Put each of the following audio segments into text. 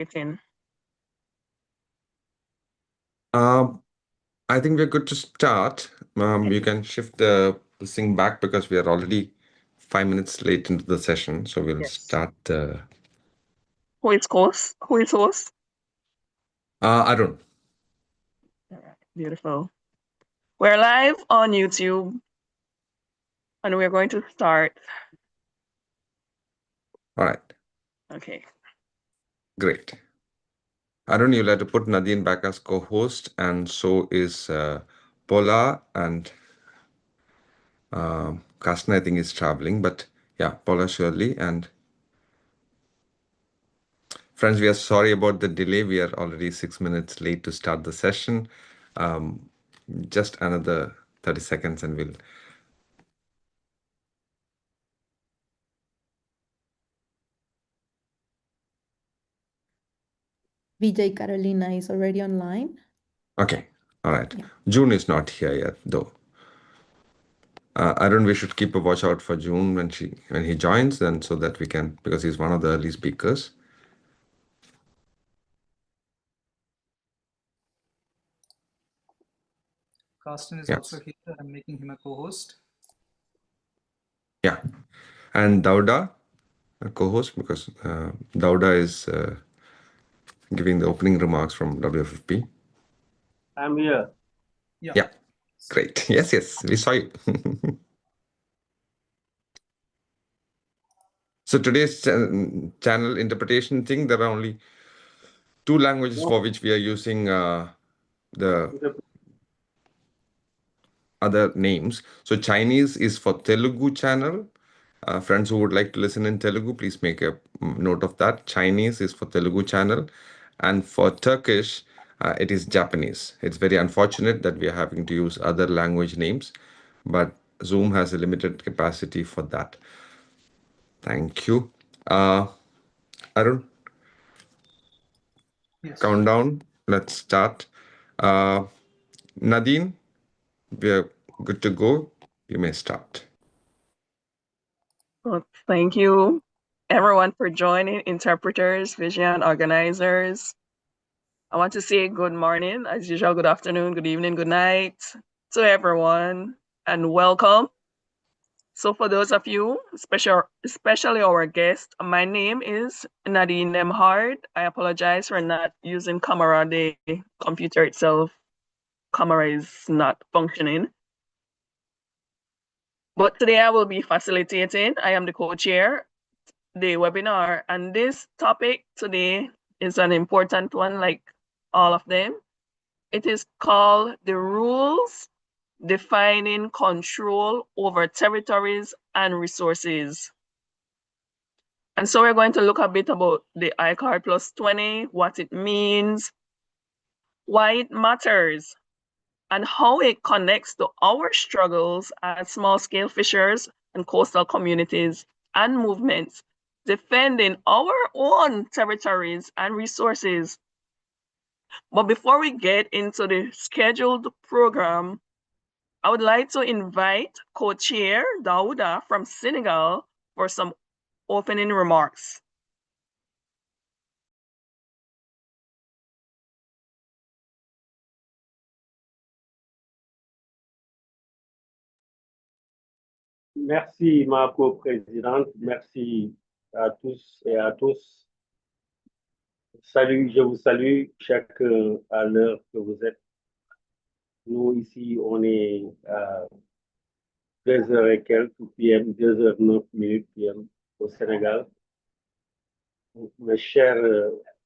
meeting? I think we're good to start. You can shift this thing back because we are already 5 minutes late into the session. So we'll Yes. start. Who is host? Who is host? Arun. All right, beautiful. We're live on YouTube, and we're going to start. All right. Okay. Great. Arun, you'll have to put Nadine back as co-host, and so is Paula, and Carsten, I think, is traveling. But yeah, Paula, Shirley, and friends, we are sorry about the delay. We are already 6 minutes late to start the session. Just another 30 seconds and we'll... Vijay Carolina is already online. Okay, all right. Yeah. June is not here yet, though. Arun, we should keep a watch out for June when he joins, then so that we can, because he's one of the early speakers. Carsten is also here. I'm making him a co-host. Yeah, and Dauda, a co-host, because Dauda is giving the opening remarks from WFFP. I'm here. Yeah, great. Yes, we saw you. So today's channel interpretation thing, there are only 2 languages for which we are using the other names. So Chinese is for Telugu channel. Friends who would like to listen in Telugu, please make a note of that. Chinese is for Telugu channel. And for Turkish, it is Japanese. It's very unfortunate that we are having to use other language names, but Zoom has a limited capacity for that. Thank you. Arun? Yes. Countdown. Let's start. Nadine, we are good to go. You may start. Well, thank you, everyone, for joining, interpreters, vision organizers. I want to say good morning, as usual, good afternoon, good evening, good night to everyone, and welcome. So for those of you, especially our guest, my name is Nadine Nemhard. I apologize for not using camera. The computer itself, camera is not functioning. But today I will be facilitating. I am the co-chair, the webinar, and this topic today is an important one, like all of them. It is called the rules defining control over territories and resources. And so we're going to look a bit about the ICAR plus 20, what it means, why it matters, and how it connects to our struggles as small-scale fishers and coastal communities and movements defending our own territories and resources. But before we get into the scheduled program, I would like to invite co-chair Dauda from Senegal for some opening remarks. Merci, ma co-présidente. Merci à tous et à tous. Salut, je vous salue chacun à l'heure que vous êtes. Nous, ici, on est à 2h et quelques PM, 2h09 PM au Sénégal. Mes chers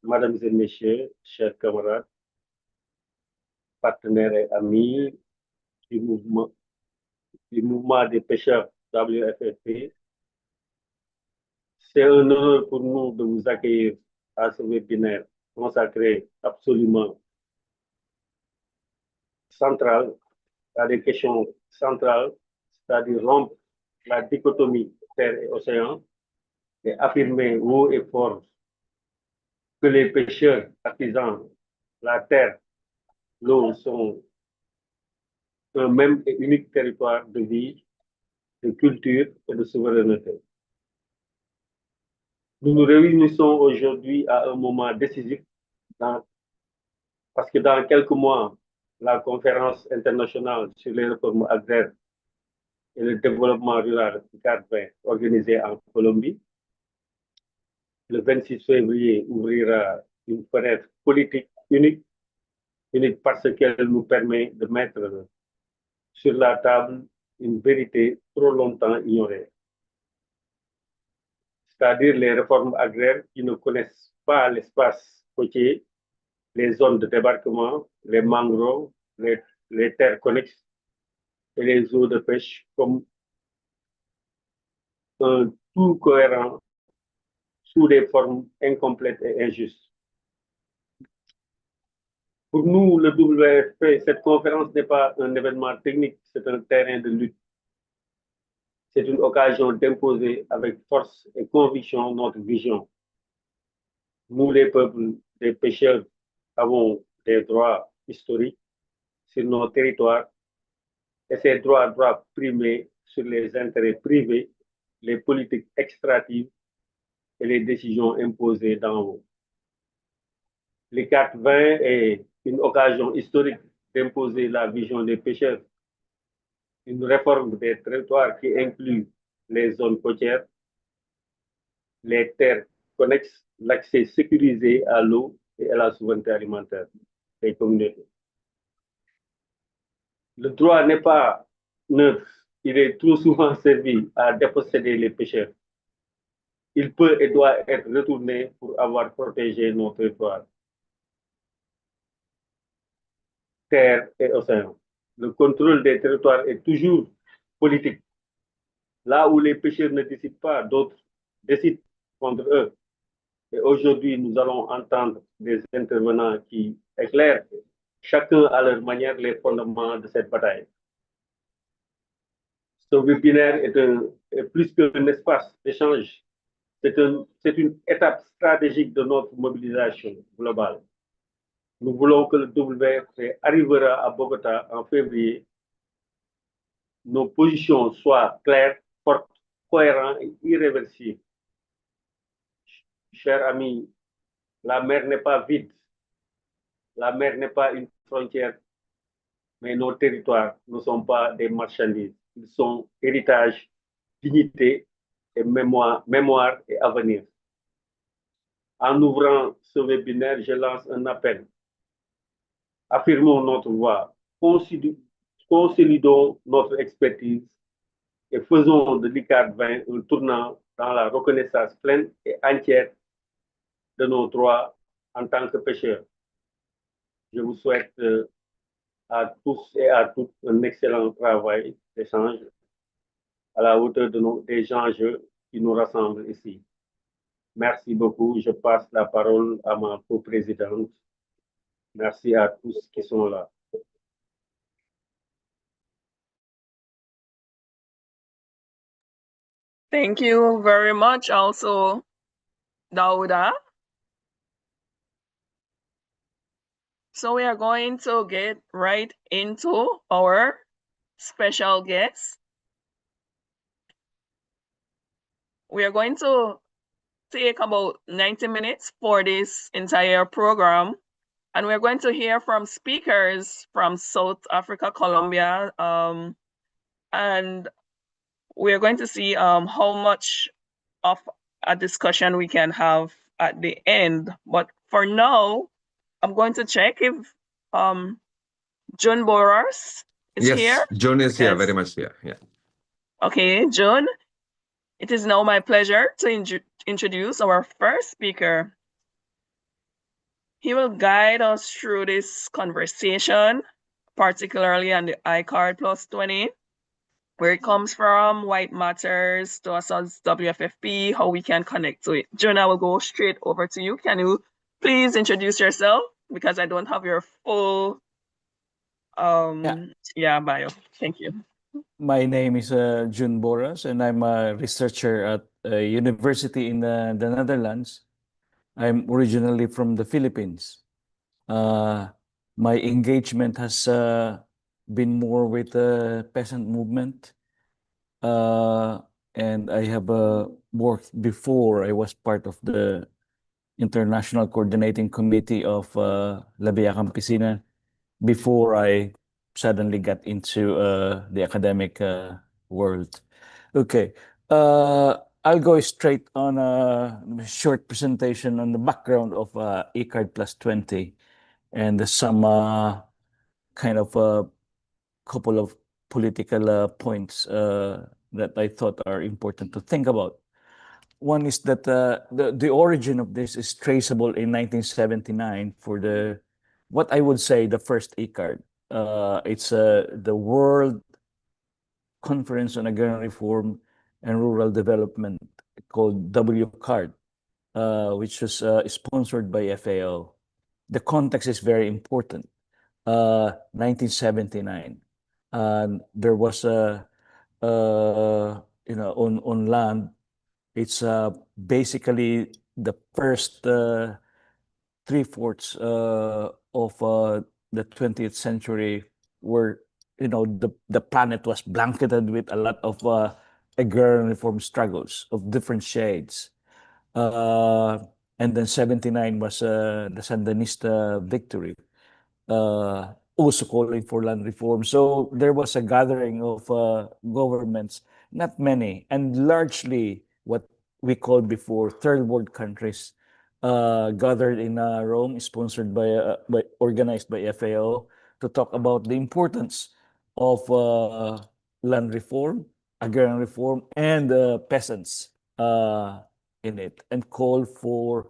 mesdames et messieurs, chers camarades, partenaires et amis du mouvement des pêcheurs WFFP, c'est un honneur pour nous de vous accueillir à ce webinaire consacré absolument central à des questions centrales, c'est-à-dire rompre la dichotomie terre et océan et affirmer haut et fort que les pêcheurs artisans, la terre, l'eau sont un même et unique territoire de vie, de culture et de souveraineté. Nous nous réunissons aujourd'hui à un moment décisif parce que dans quelques mois, la conférence internationale sur les réformes agraires et le développement rural 420 organisée en Colombie, le 26 février, ouvrira une fenêtre politique unique parce qu'elle nous permet de mettre sur la table une vérité trop longtemps ignorée, c'est-à-dire les réformes agraires qui ne connaissent pas l'espace côtier, les zones de débarquement, les mangroves, les terres connexes et les eaux de pêche comme un tout cohérent sous des formes incomplètes et injustes. Pour nous, le WFP, cette conférence n'est pas un événement technique, c'est un terrain de lutte. C'est une occasion d'imposer avec force et conviction notre vision. Nous, les peuples des pêcheurs, avons des droits historiques sur nos territoires et ces droits doivent primer sur les intérêts privés, les politiques extractives et les décisions imposées d'en haut. Les 420 est une occasion historique d'imposer la vision des pêcheurs, une réforme des territoires qui inclut les zones côtières, les terres connexes, l'accès sécurisé à l'eau et à la souveraineté alimentaire des communautés. Le droit n'est pas neutre, il est trop souvent servi à déposséder les pêcheurs. Il peut et doit être retourné pour avoir protégé nos territoires, terres et océans. Le contrôle des territoires est toujours politique. Là où les pêcheurs ne décident pas, d'autres décident contre eux. Et aujourd'hui, nous allons entendre des intervenants qui éclairent chacun à leur manière les fondements de cette bataille. Ce webinaire est plus qu'un espace d'échange. C'est une étape stratégique de notre mobilisation globale. Nous voulons que le WFP arrivera à Bogota en février. Nos positions soient claires, fortes, cohérentes et irréversibles. Chers amis, la mer n'est pas vide. La mer n'est pas une frontière, mais nos territoires ne sont pas des marchandises. Ils sont héritage, dignité et mémoire et avenir. En ouvrant ce webinaire, je lance un appel. Affirmons notre voix, consolidons notre expertise et faisons de l'ICAD 20 un tournant dans la reconnaissance pleine et entière de nos droits en tant que pêcheurs. Je vous souhaite à tous et à toutes un excellent travail d'échange à la hauteur des enjeux qui nous rassemblent ici. Merci beaucoup. Je passe la parole à ma coprésidente. Merci à tous qui sont là. Thank you very much also, Dauda. So we are going to get right into our special guest. We are going to take about 90 minutes for this entire program. And we're going to hear from speakers from South Africa, Colombia, and we're going to see how much of a discussion we can have at the end. But for now, I'm going to check if June Boras is here. Yes, June is here, very much here. Yeah. Okay, June, it is now my pleasure to introduce our first speaker. He will guide us through this conversation, particularly on the iCard Plus 20, where it comes from, why it matters to us as WFFP, how we can connect to it. June, I will go straight over to you. Can you please introduce yourself? Because I don't have your full bio. Thank you. My name is June Boras, and I'm a researcher at a university in the Netherlands. I'm originally from the Philippines. My engagement has been more with the peasant movement, and I have worked before. I was part of the International Coordinating Committee of La Via Campesina before I suddenly got into the academic world. Okay, I'll go straight on a short presentation on the background of eCard Plus 20 and some kind of a couple of political points that I thought are important to think about. One is that the origin of this is traceable in 1979 for the what I would say the first e-card. It's the World Conference on Agrarian Reform and Rural Development called WCARD, which was sponsored by FAO. The context is very important. 1979, there was a on land. It's basically the first 3/4 of the 20th century, where the planet was blanketed with a lot of agrarian reform struggles of different shades. And then 79 was the Sandinista victory, also calling for land reform. So there was a gathering of governments, not many, and largely what we called before third world countries, gathered in Rome, sponsored by organized by FAO, to talk about the importance of land reform, agrarian reform, and peasants in it, and call for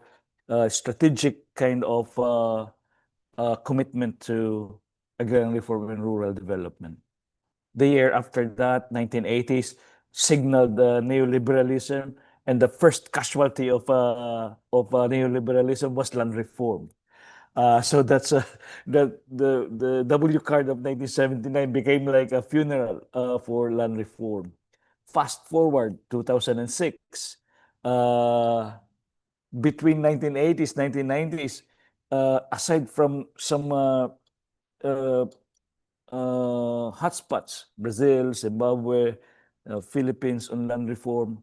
strategic kind of commitment to agrarian reform and rural development. The year after that, 1980s, signaled neoliberalism, and the first casualty of neoliberalism was land reform. So that's the W card of 1979 became like a funeral for land reform. Fast forward 2006, between 1980s, 1990s, aside from some hotspots, Brazil, Zimbabwe, Philippines on land reform,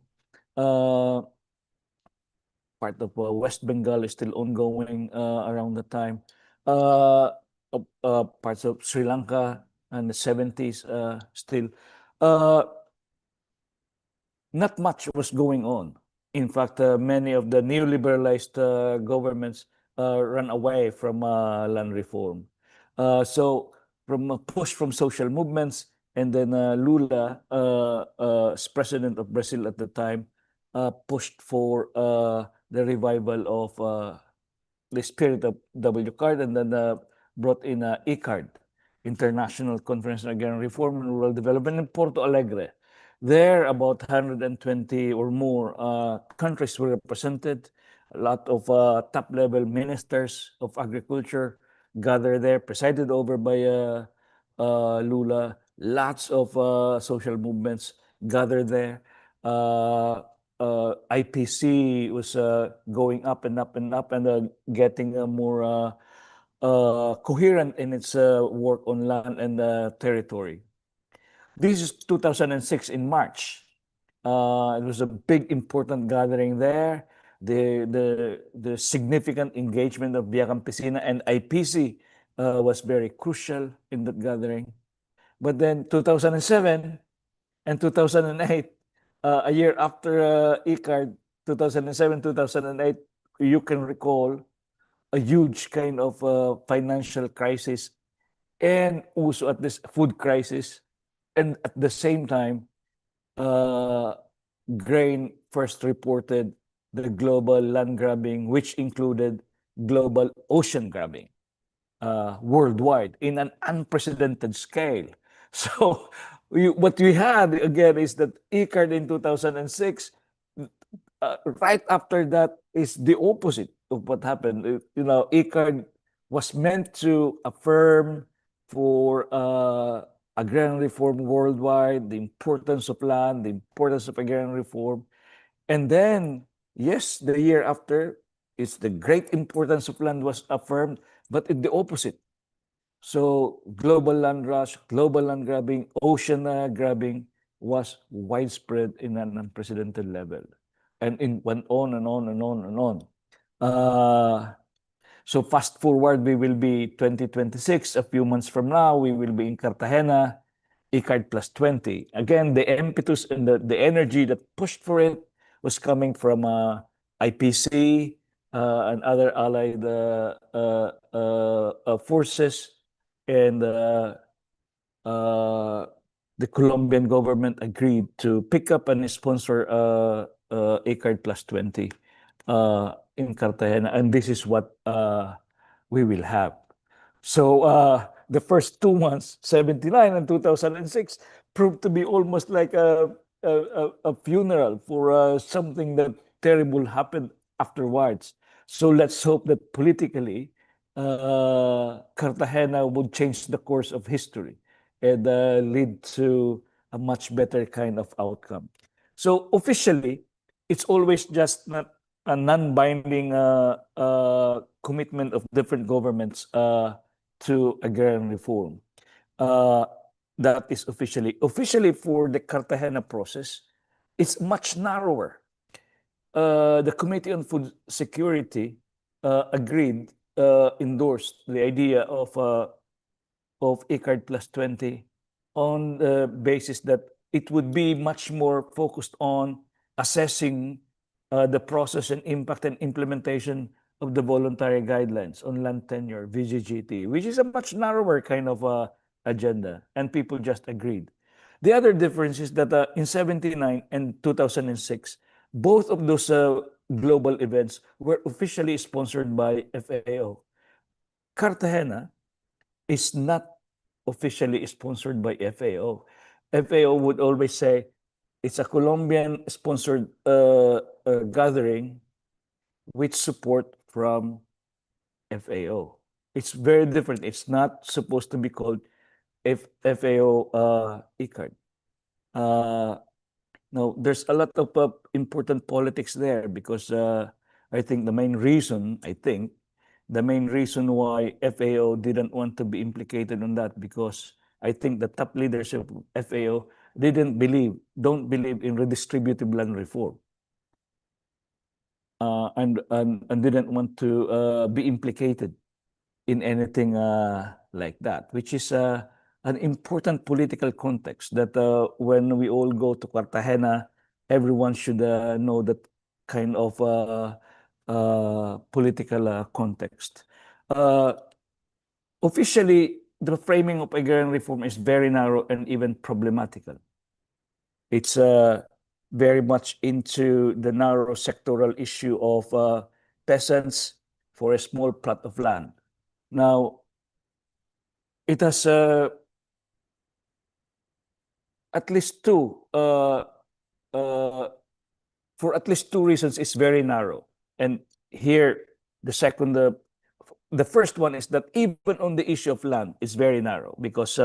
part of West Bengal is still ongoing around the time. Parts of Sri Lanka in the 70s still. Not much was going on. In fact, many of the neoliberalized governments ran away from land reform. So from a push from social movements, and then Lula, as president of Brazil at the time, pushed for the revival of the spirit of WCARD, and then brought in ECARD, International Conference on Agrarian Reform and Rural Development, in Porto Alegre. There, about 120 or more countries were represented. A lot of top-level ministers of agriculture gathered there, presided over by Lula. Lots of social movements gathered there. IPC was going up and up and up, and getting more coherent in its work on land and territory. This is 2006 in March. It was a big, important gathering there. The significant engagement of Via Campesina and IPC was very crucial in that gathering. But then 2007 and 2008, a year after ECARD, 2007, 2008, you can recall a huge kind of financial crisis, and also at this food crisis. And at the same time, Grain first reported the global land grabbing, which included global ocean grabbing worldwide in an unprecedented scale. So what we had again is that ECARD in 2006, right after that is the opposite of what happened. ECARD was meant to affirm for agrarian reform worldwide, the importance of land, the importance of agrarian reform. And then, yes, the year after, it's the great importance of land was affirmed, but it's the opposite. So global land rush, global land grabbing, ocean grabbing, was widespread in an unprecedented level. And it went on and on and on and on. So fast forward, we will be 2026. A few months from now, we will be in Cartagena, ICARD plus 20. Again, the impetus and the energy that pushed for it was coming from IPC and other allied forces, and the Colombian government agreed to pick up and sponsor ICARD plus 20 in Cartagena, and this is what we will have. So the first 2 months, 79 and 2006, proved to be almost like a funeral for something that terrible happened afterwards. So let's hope that politically, Cartagena would change the course of history and lead to a much better kind of outcome. So officially, it's always just not a non-binding commitment of different governments to agrarian reform. That is officially for the Cartagena process. It's much narrower. The Committee on Food Security endorsed the idea of ICARD plus 20 on the basis that it would be much more focused on assessing the process and impact and implementation of the voluntary guidelines on land tenure, VGGT, which is a much narrower kind of agenda, and people just agreed. The other difference is that in 79 and 2006, both of those global events were officially sponsored by FAO. Cartagena is not officially sponsored by FAO. FAO would always say it's a Colombian-sponsored gathering with support from FAO. It's very different. It's not supposed to be called FAO ICARD. Now, there's a lot of important politics there because I think the main reason why FAO didn't want to be implicated on that, because I think the top leadership of FAO don't believe in redistributive land reform, and didn't want to be implicated in anything like that, which is an important political context that when we all go to Cartagena, everyone should know that kind of political context. Officially, the framing of agrarian reform is very narrow and even problematical. It's very much into the narrow sectoral issue of peasants for a small plot of land. Now, it has at least for at least two reasons, it's very narrow. And here, the first one is that even on the issue of land, it's very narrow because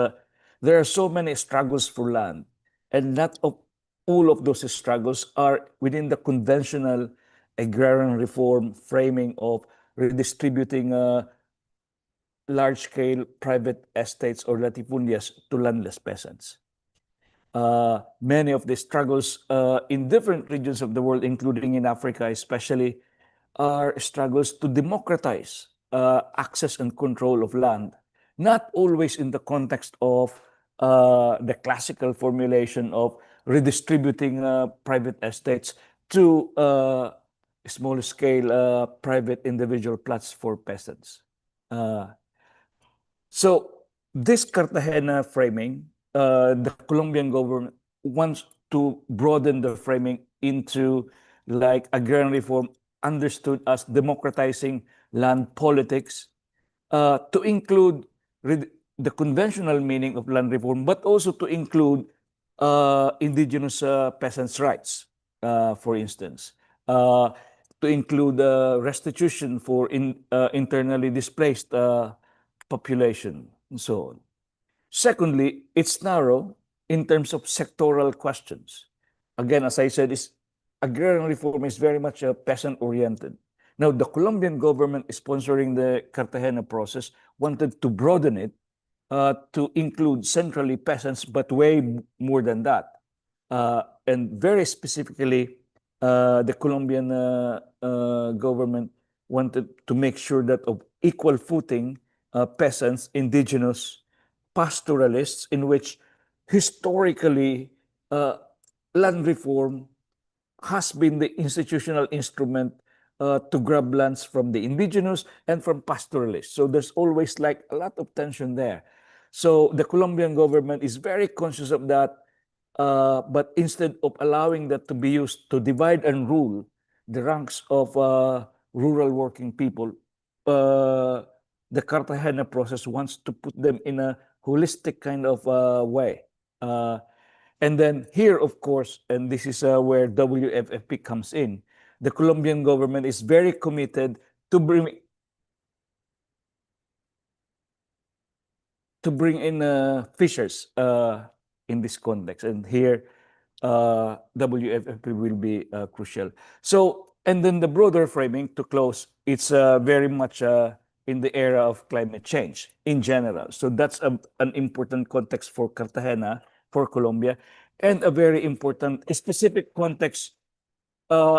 there are so many struggles for land, and not all of those struggles are within the conventional agrarian reform framing of redistributing large-scale private estates or latifundias to landless peasants. Many of the struggles in different regions of the world, including in Africa especially, are struggles to democratize access and control of land, not always in the context of the classical formulation of redistributing private estates to small-scale private individual plots for peasants. So this Cartagena framing, the Colombian government wants to broaden the framing into like agrarian reform understood as democratizing land politics to include the conventional meaning of land reform, but also to include indigenous peasants' rights, for instance, to include restitution for internally displaced population, and so on. Secondly, it's narrow in terms of sectoral questions. Again, as I said, agrarian reform is very much peasant-oriented. Now, the Colombian government sponsoring the Cartagena process wanted to broaden it to include centrally peasants, but way more than that. and very specifically, the Colombian government wanted to make sure that of equal footing, peasants, indigenous, pastoralists, in which historically land reform has been the institutional instrument to grab lands from the indigenous and from pastoralists. So there's always like a lot of tension there. So the Colombian government is very conscious of that, but instead of allowing that to be used to divide and rule the ranks of rural working people, the Cartagena process wants to put them in a holistic kind of way. And then here, of course, and this is where WFFP comes in, the Colombian government is very committed to bring in fishers in this context. And here, WFFP will be crucial. So, and then the broader framing to close, it's very much in the era of climate change in general. So that's an important context for Cartagena, for Colombia, and a very important specific context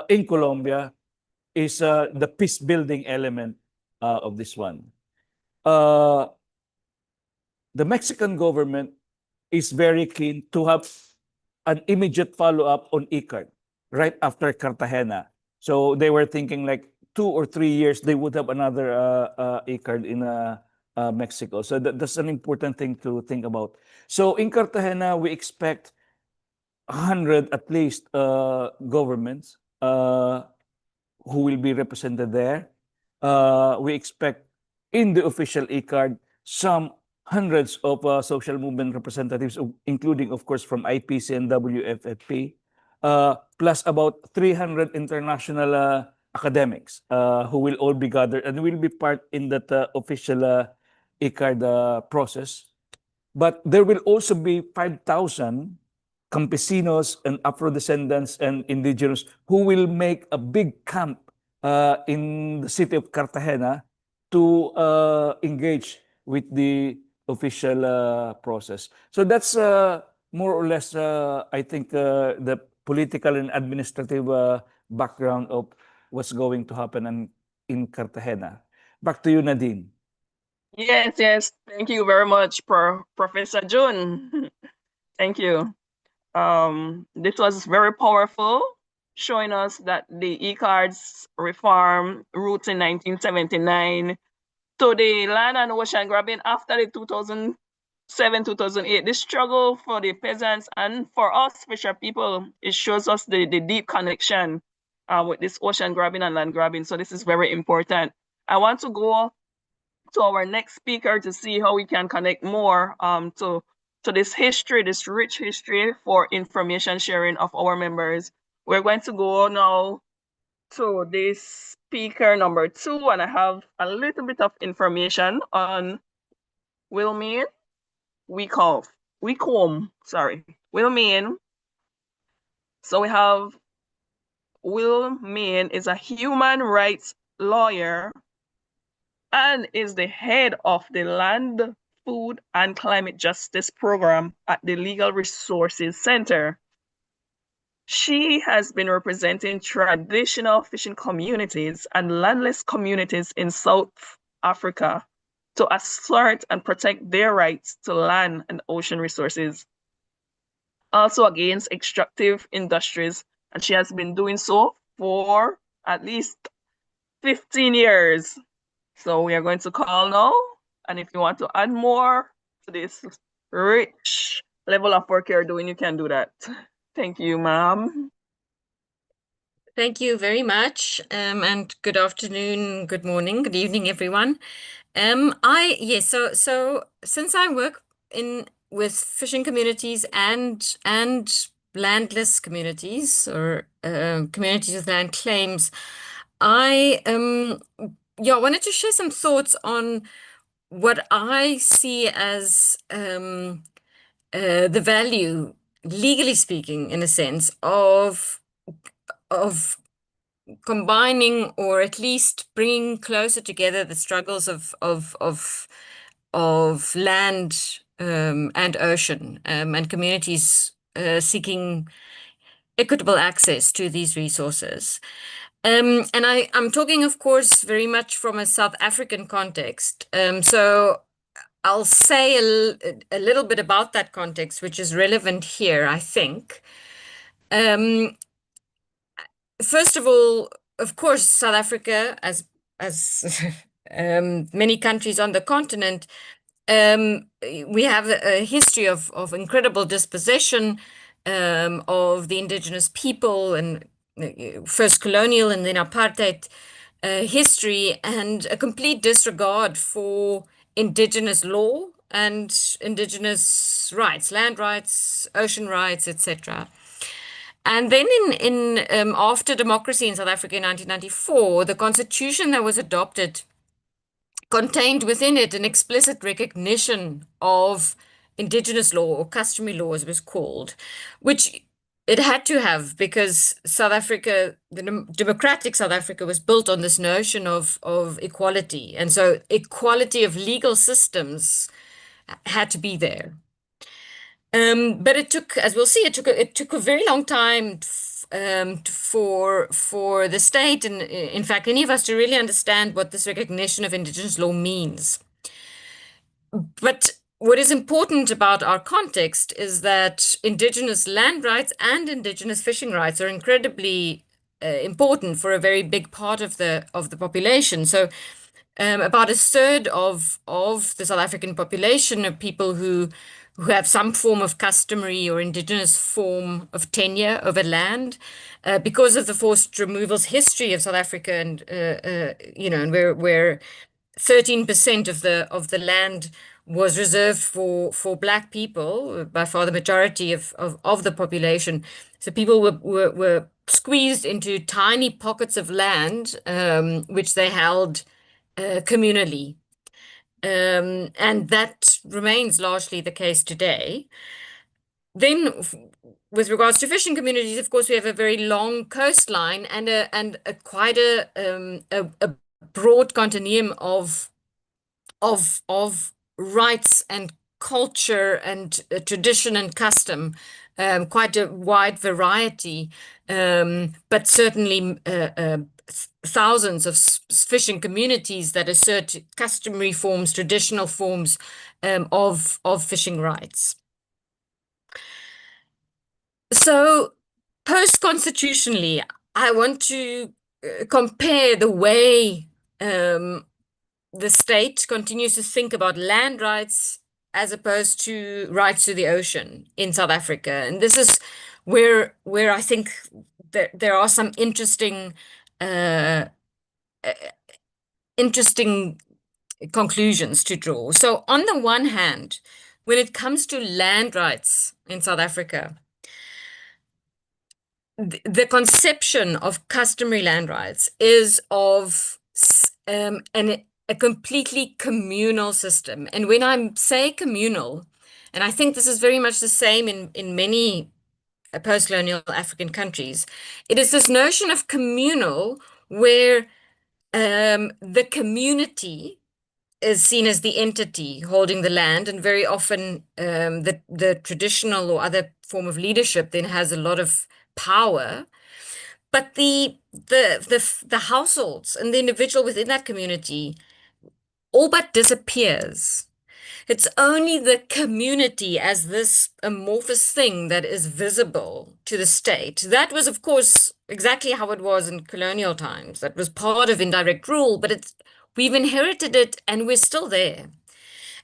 in Colombia is the peace building element of this one. The Mexican government is very keen to have an immediate follow-up on ICARD right after Cartagena. So they were thinking like 2 or 3 years, they would have another ICARD in Mexico. So that's an important thing to think about. So in Cartagena, we expect 100 at least governments who will be represented there. We expect in the official ICARD some hundreds of social movement representatives, including, of course, from IPC and WFFP, plus about 300 international academics who will all be gathered and will be part in that official ICARD process. But there will also be 5,000 campesinos and Afro-descendants and indigenous who will make a big camp in the city of Cartagena to engage with the official process. So that's more or less, I think, the political and administrative background of what's going to happen in Cartagena. Back to you, Nadine. Yes. Thank you very much, Professor June. Thank you. This was very powerful, showing us that the ICARD's reform roots in 1979 to the land and ocean grabbing after the 2007-2008, the struggle for the peasants and for us fisher people, it shows us the deep connection with this ocean grabbing and land grabbing. So this is very important. I want to go to our next speaker to see how we can connect more to this history, this rich history for information sharing of our members. We're going to go now to this speaker number 2, and I have a little bit of information on Wilmeen Weecombe, Wilmeen. So we have Wilmeen is a human rights lawyer and is the head of the Land, Food, and Climate Justice Program at the Legal Resources Center. She has been representing traditional fishing communities and landless communities in South Africa to assert and protect their rights to land and ocean resources, also against extractive industries, and she has been doing so for at least 15 years. So we are going to call now, and if you want to add more to this rich level of work you're doing, you can do that. Thank you, ma'am. Thank you very much, and good afternoon, good morning, good evening, everyone. So since I work with fishing communities and landless communities or communities with land claims, I wanted to share some thoughts on what I see as the value, legally speaking, in a sense, of combining or at least bringing closer together the struggles of land and ocean and communities seeking equitable access to these resources. And I'm talking, of course, very much from a South African context. So I'll say a little bit about that context, which is relevant here, I think. First of all, of course, South Africa, as many countries on the continent, we have a history of incredible dispossession of the indigenous people, and first colonial and then apartheid history, and a complete disregard for indigenous law and indigenous rights, land rights, ocean rights, etc. And then in after democracy in South Africa in 1994, the constitution that was adopted contained within it an explicit recognition of indigenous law, or customary law as it was called, which it had to have, because South Africa, the democratic South Africa, was built on this notion of equality. And so equality of legal systems had to be there. But it took, as we'll see, it took a very long time for the state, and in fact, any of us, to really understand what this recognition of indigenous law means. But what is important about our context is that indigenous land rights and indigenous fishing rights are incredibly important for a very big part of the population. So about a third of the South African population are people who have some form of customary or indigenous form of tenure over land, because of the forced removals history of South Africa, and and where 13% of the land was reserved for Black people, by far the majority of the population. So people were squeezed into tiny pockets of land, which they held communally. And that remains largely the case today. Then, with regards to fishing communities, of course, we have a very long coastline and a quite a broad continuum of rights and culture and tradition and custom, quite a wide variety, but certainly thousands of fishing communities that assert customary forms, traditional forms of fishing rights. So, post-constitutionally, I want to compare the way the state continues to think about land rights as opposed to rights to the ocean in South Africa. And this is where I think there are some interesting conclusions to draw. So on the one hand, when it comes to land rights in South Africa, the conception of customary land rights is of a completely communal system. And when I say communal, and I think this is very much the same in many post-colonial African countries, it is this notion of communal where the community is seen as the entity holding the land, and very often the traditional or other form of leadership then has a lot of power. But the households and the individual within that community all but disappears. It's only the community as this amorphous thing that is visible to the state. That was, of course, exactly how it was in colonial times. That was part of indirect rule, but we've inherited it and we're still there.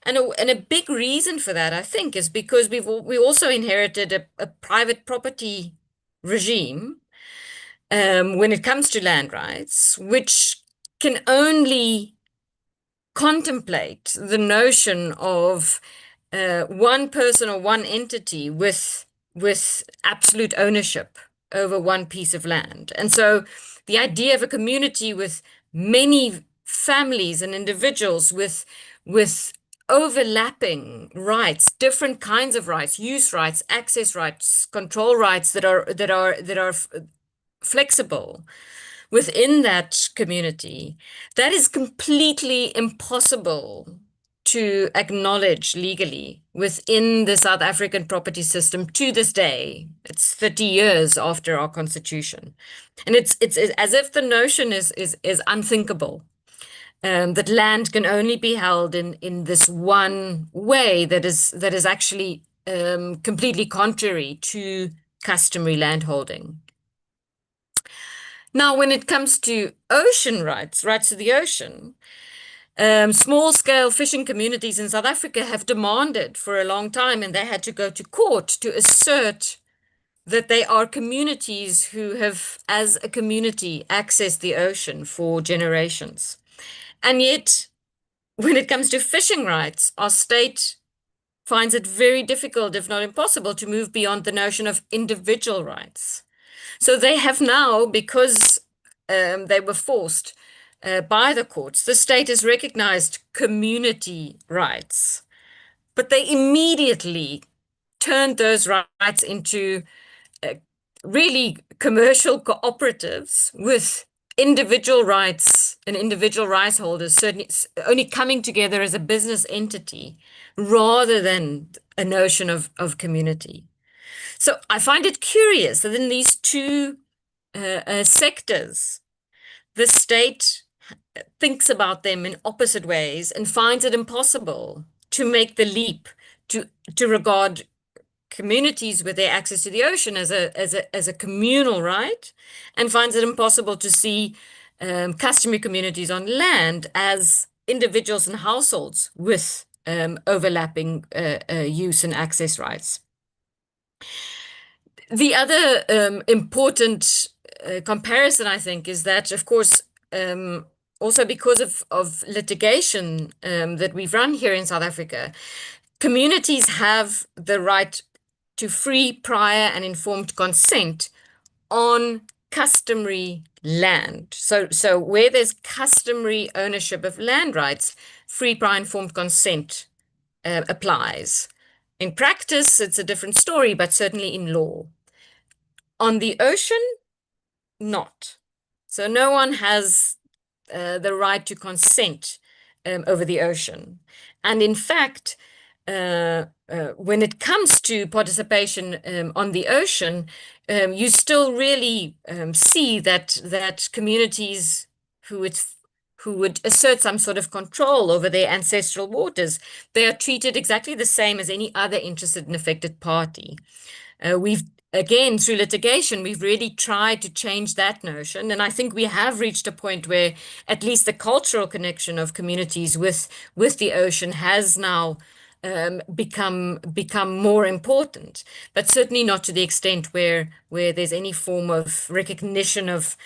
And a big reason for that, I think, is because we also inherited a private property regime when it comes to land rights, which can only contemplate the notion of one person or one entity with absolute ownership over one piece of land. And so the idea of a community with many families and individuals with overlapping rights, different kinds of rights, use rights, access rights, control rights that are flexible within that community, that is completely impossible to acknowledge legally within the South African property system to this day. It's 30 years after our constitution. And it's as if the notion is unthinkable, that land can only be held in this one way that is actually completely contrary to customary landholding. Now, when it comes to ocean rights to the ocean, small-scale fishing communities in South Africa have demanded for a long time, and they had to go to court to assert that they are communities who have, as a community, accessed the ocean for generations. And yet, when it comes to fishing rights, our state finds it very difficult, if not impossible, to move beyond the notion of individual rights. So they have now, because they were forced by the courts, the state has recognized community rights, but they immediately turned those rights into really commercial cooperatives with individual rights and individual rights holders certainly only coming together as a business entity rather than a notion of community. So I find it curious that in these two sectors, the state thinks about them in opposite ways and finds it impossible to make the leap to regard communities with their access to the ocean as a communal right, and finds it impossible to see customary communities on land as individuals and households with overlapping use and access rights. The other important comparison, I think, is that, of course, also because of litigation that we've run here in South Africa, communities have the right to free, prior, and informed consent on customary land. So where there's customary ownership of land rights, free, prior, informed consent applies. In practice, it's a different story, but certainly in law. On the ocean, not. So no one has the right to consent over the ocean. And in fact, when it comes to participation on the ocean, you still really see that communities who would assert some sort of control over their ancestral waters, they are treated exactly the same as any other interested and affected party. Again, through litigation, we've really tried to change that notion. And I think we have reached a point where at least the cultural connection of communities with the ocean has now become more important, but certainly not to the extent where there's any form of recognition of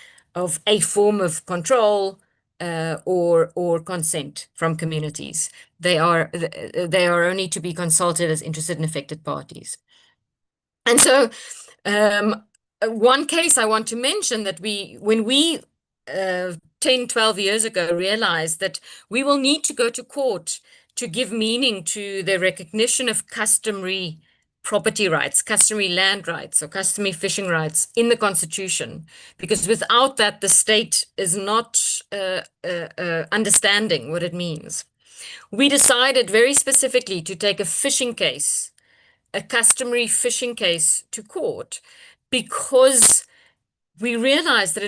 a form of control or consent from communities. They are only to be consulted as interested and affected parties. And so one case I want to mention that when we 10, 12 years ago realized that we will need to go to court to give meaning to the recognition of customary property rights, customary land rights, or customary fishing rights in the Constitution, because without that, the state is not understanding what it means. We decided very specifically to take a fishing case, a customary fishing case, to court, because we realized that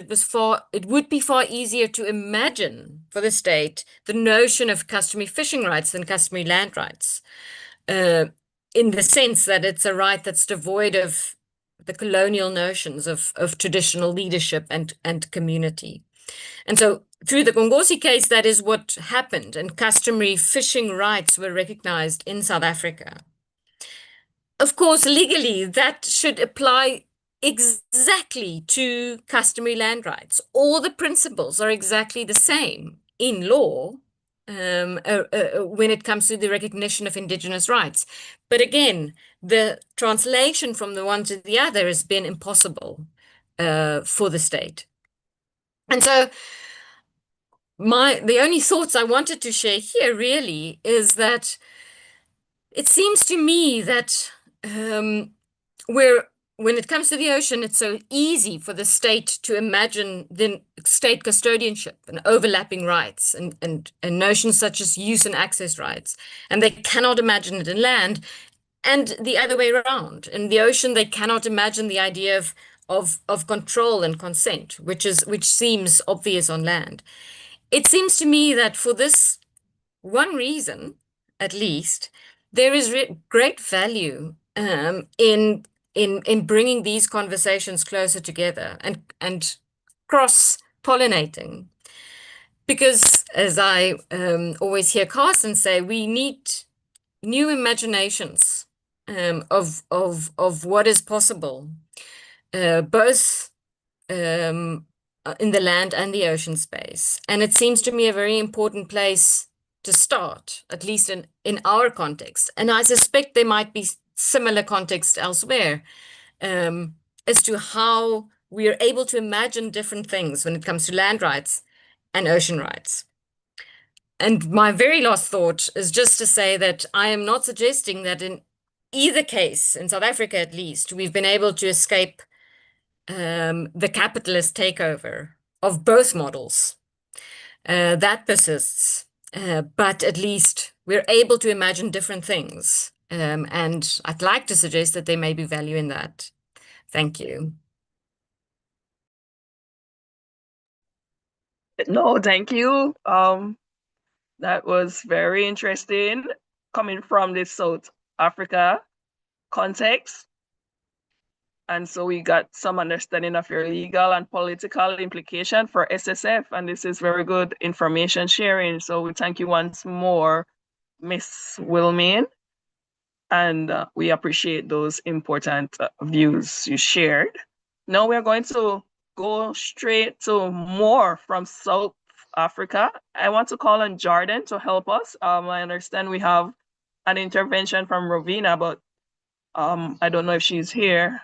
it would be far easier to imagine for the state the notion of customary fishing rights than customary land rights, in the sense that it's a right that's devoid of the colonial notions of traditional leadership and community. And so through the Gongosi case, that is what happened, and customary fishing rights were recognized in South Africa. Of course, legally, that should apply exactly to customary land rights. All the principles are exactly the same in law when it comes to the recognition of indigenous rights. But again, the translation from the one to the other has been impossible for the state. And so the only thoughts I wanted to share here really is that it seems to me that when it comes to the ocean, it's so easy for the state to imagine the state custodianship and overlapping rights and notions such as use and access rights. And they cannot imagine it in land, and the other way around. In the ocean, they cannot imagine the idea of control and consent, which seems obvious on land. It seems to me that for this one reason, at least, there is great value in bringing these conversations closer together and cross-pollinating. Because as I always hear Carson say, we need new imaginations of what is possible, both in the land and the ocean space. And it seems to me a very important place to start, at least in our context. And I suspect there might be similar context elsewhere, as to how we are able to imagine different things when it comes to land rights and ocean rights. And my very last thought is just to say that I am not suggesting that in either case, in South Africa at least, we've been able to escape the capitalist takeover of both models. That persists, but at least we're able to imagine different things. And I'd like to suggest that there may be value in that. Thank you. No, thank you. That was very interesting coming from the South Africa context. And so we got some understanding of your legal and political implication for SSF. And this is very good information sharing. So we thank you once more, Miss Wilmane. And we appreciate those important views you shared. Now we're going to go straight to more from South Africa. I want to call on Jordan to help us. I understand we have an intervention from Rovina, but I don't know if she's here.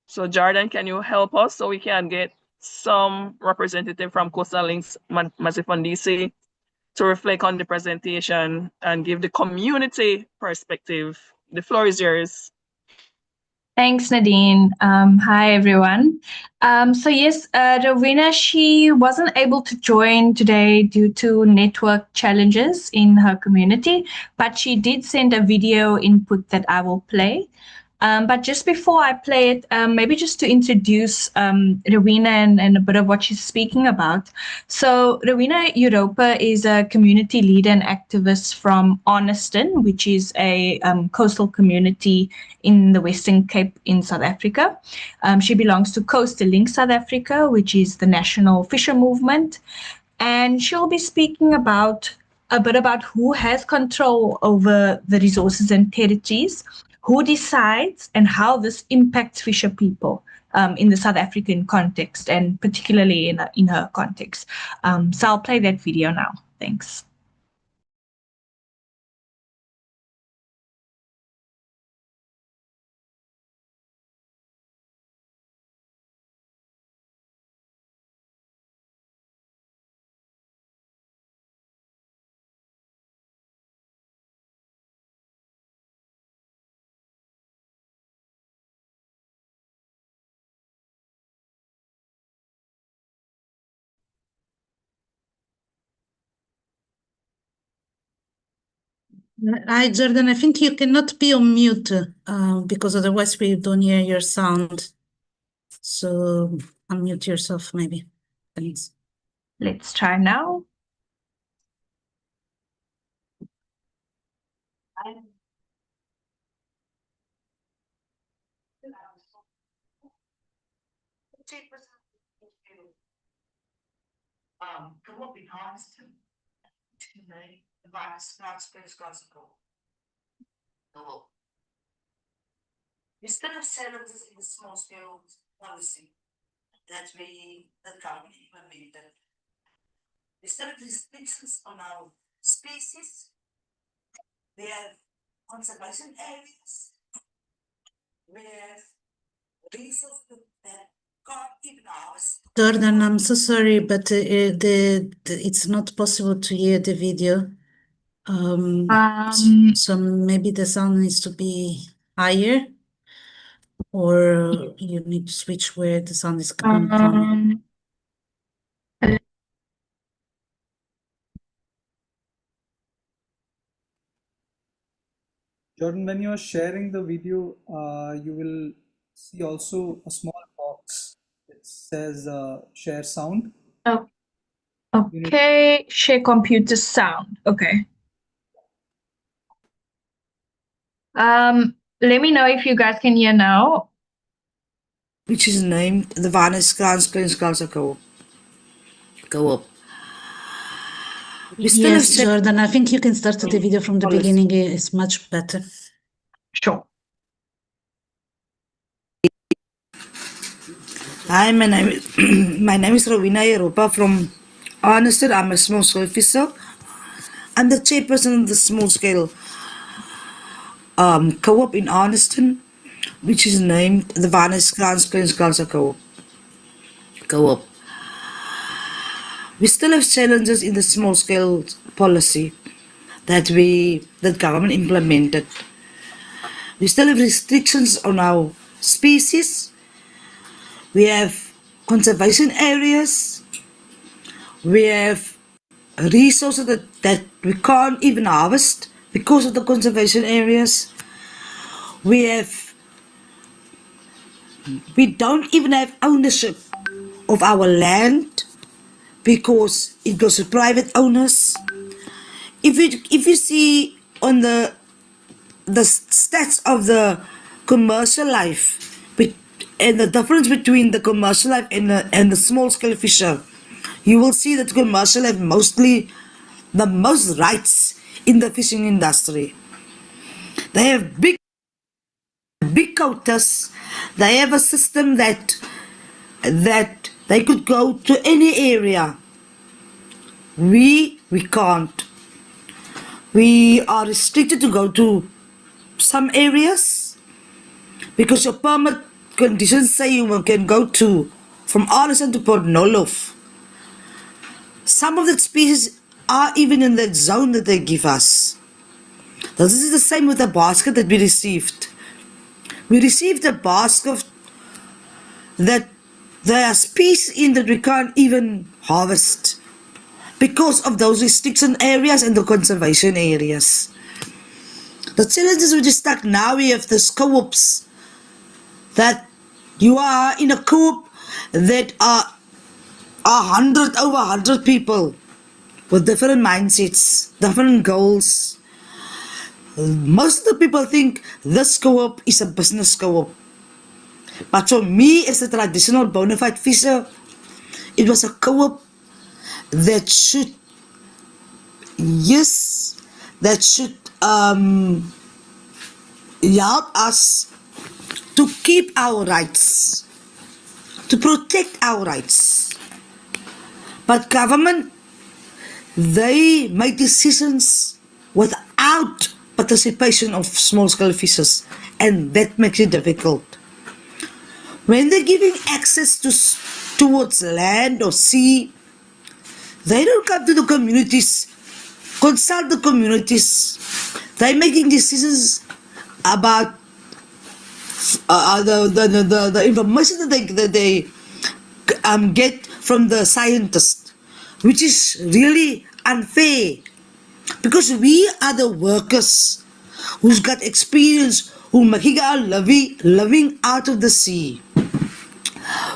So Jordan, can you help us so we can get some representative from Coastal Links Mazifundisi to reflect on the presentation and give the community perspective? The floor is yours. Thanks, Nadine. Hi, everyone. So yes, Rowena, she wasn't able to join today due to network challenges in her community, but she did send a video input that I will play. But just before I play it, maybe just to introduce Rowena and a bit of what she's speaking about. So Rowena Europa is a community leader and activist from Arniston, which is a coastal community in the Western Cape in South Africa. She belongs to Coastal Links South Africa, which is the national fisher movement. And she'll be speaking about a bit about who has control over the resources and territories, who decides, and how this impacts fisher people in the South African context, and particularly in her context. So I'll play that video now. Thanks. Hi, Jordan. I think you cannot be on mute because otherwise we don't hear your sound. So unmute yourself, maybe. Thanks. Let's try now. Come up behind the virus not space gospel. Hello. Instead of settling in the small scale policy that the company implemented, instead of restrictions on our species, we have conservation areas, we have resources that can't even ours. Jordan, I'm so sorry, but it's not possible to hear the video. So maybe the sound needs to be higher. Or you need to switch where the sound is coming from? Jordan, when you are sharing the video, you will see also a small box that says share sound. Oh, You need okay. Share computer sound. Okay. Let me know if you guys can hear now. which is named the Vaneskranskrinskransa Co-op. We still have Yes, Jordan, I think you can start the video from the policy. beginning. It's much better. Sure. Hi, my name is my name is Rowena Europa from Arnested. I'm a small scale officer. I'm the chairperson of the small scale co-op in Arneston, which is named the Vaneskranskrinskransa Co-op. We still have challenges in the small scale policy that government implemented. We still have restrictions on our species. We have conservation areas. We have resources that we can't even harvest because of the conservation areas. We don't even have ownership of our land because it goes to private owners. If you see on the stats of the commercial life and the difference between the commercial life and the small scale fisher, you will see that commercial have mostly the most rights in the fishing industry. They have big quotas. They have a system that they could go to any area. We can't. We are restricted to go to some areas because your permit conditions say you can go to from Arlington to Port Nolof. Some of the species are even in that zone that they give us. This is the same with the basket that we received. We received a basket that there are species in that we can't even harvest because of those restriction areas and the conservation areas. The challenges which is stuck now, we have the co-ops that you are in a co-op that are 100 people with different mindsets, different goals. Most of the people think this co-op is a business co-op. But for me, as a traditional bona fide fisher, it was a co-op that should, help us to keep our rights, to protect our rights. But government, they make decisions without participation of small-scale fishers, and that makes it difficult. When they're giving access towards land or sea, they don't come to the communities, consult the communities. They're making decisions about the information that they get from the scientists, which is really unfair because we are the workers who's got experience, who making our living out of the sea.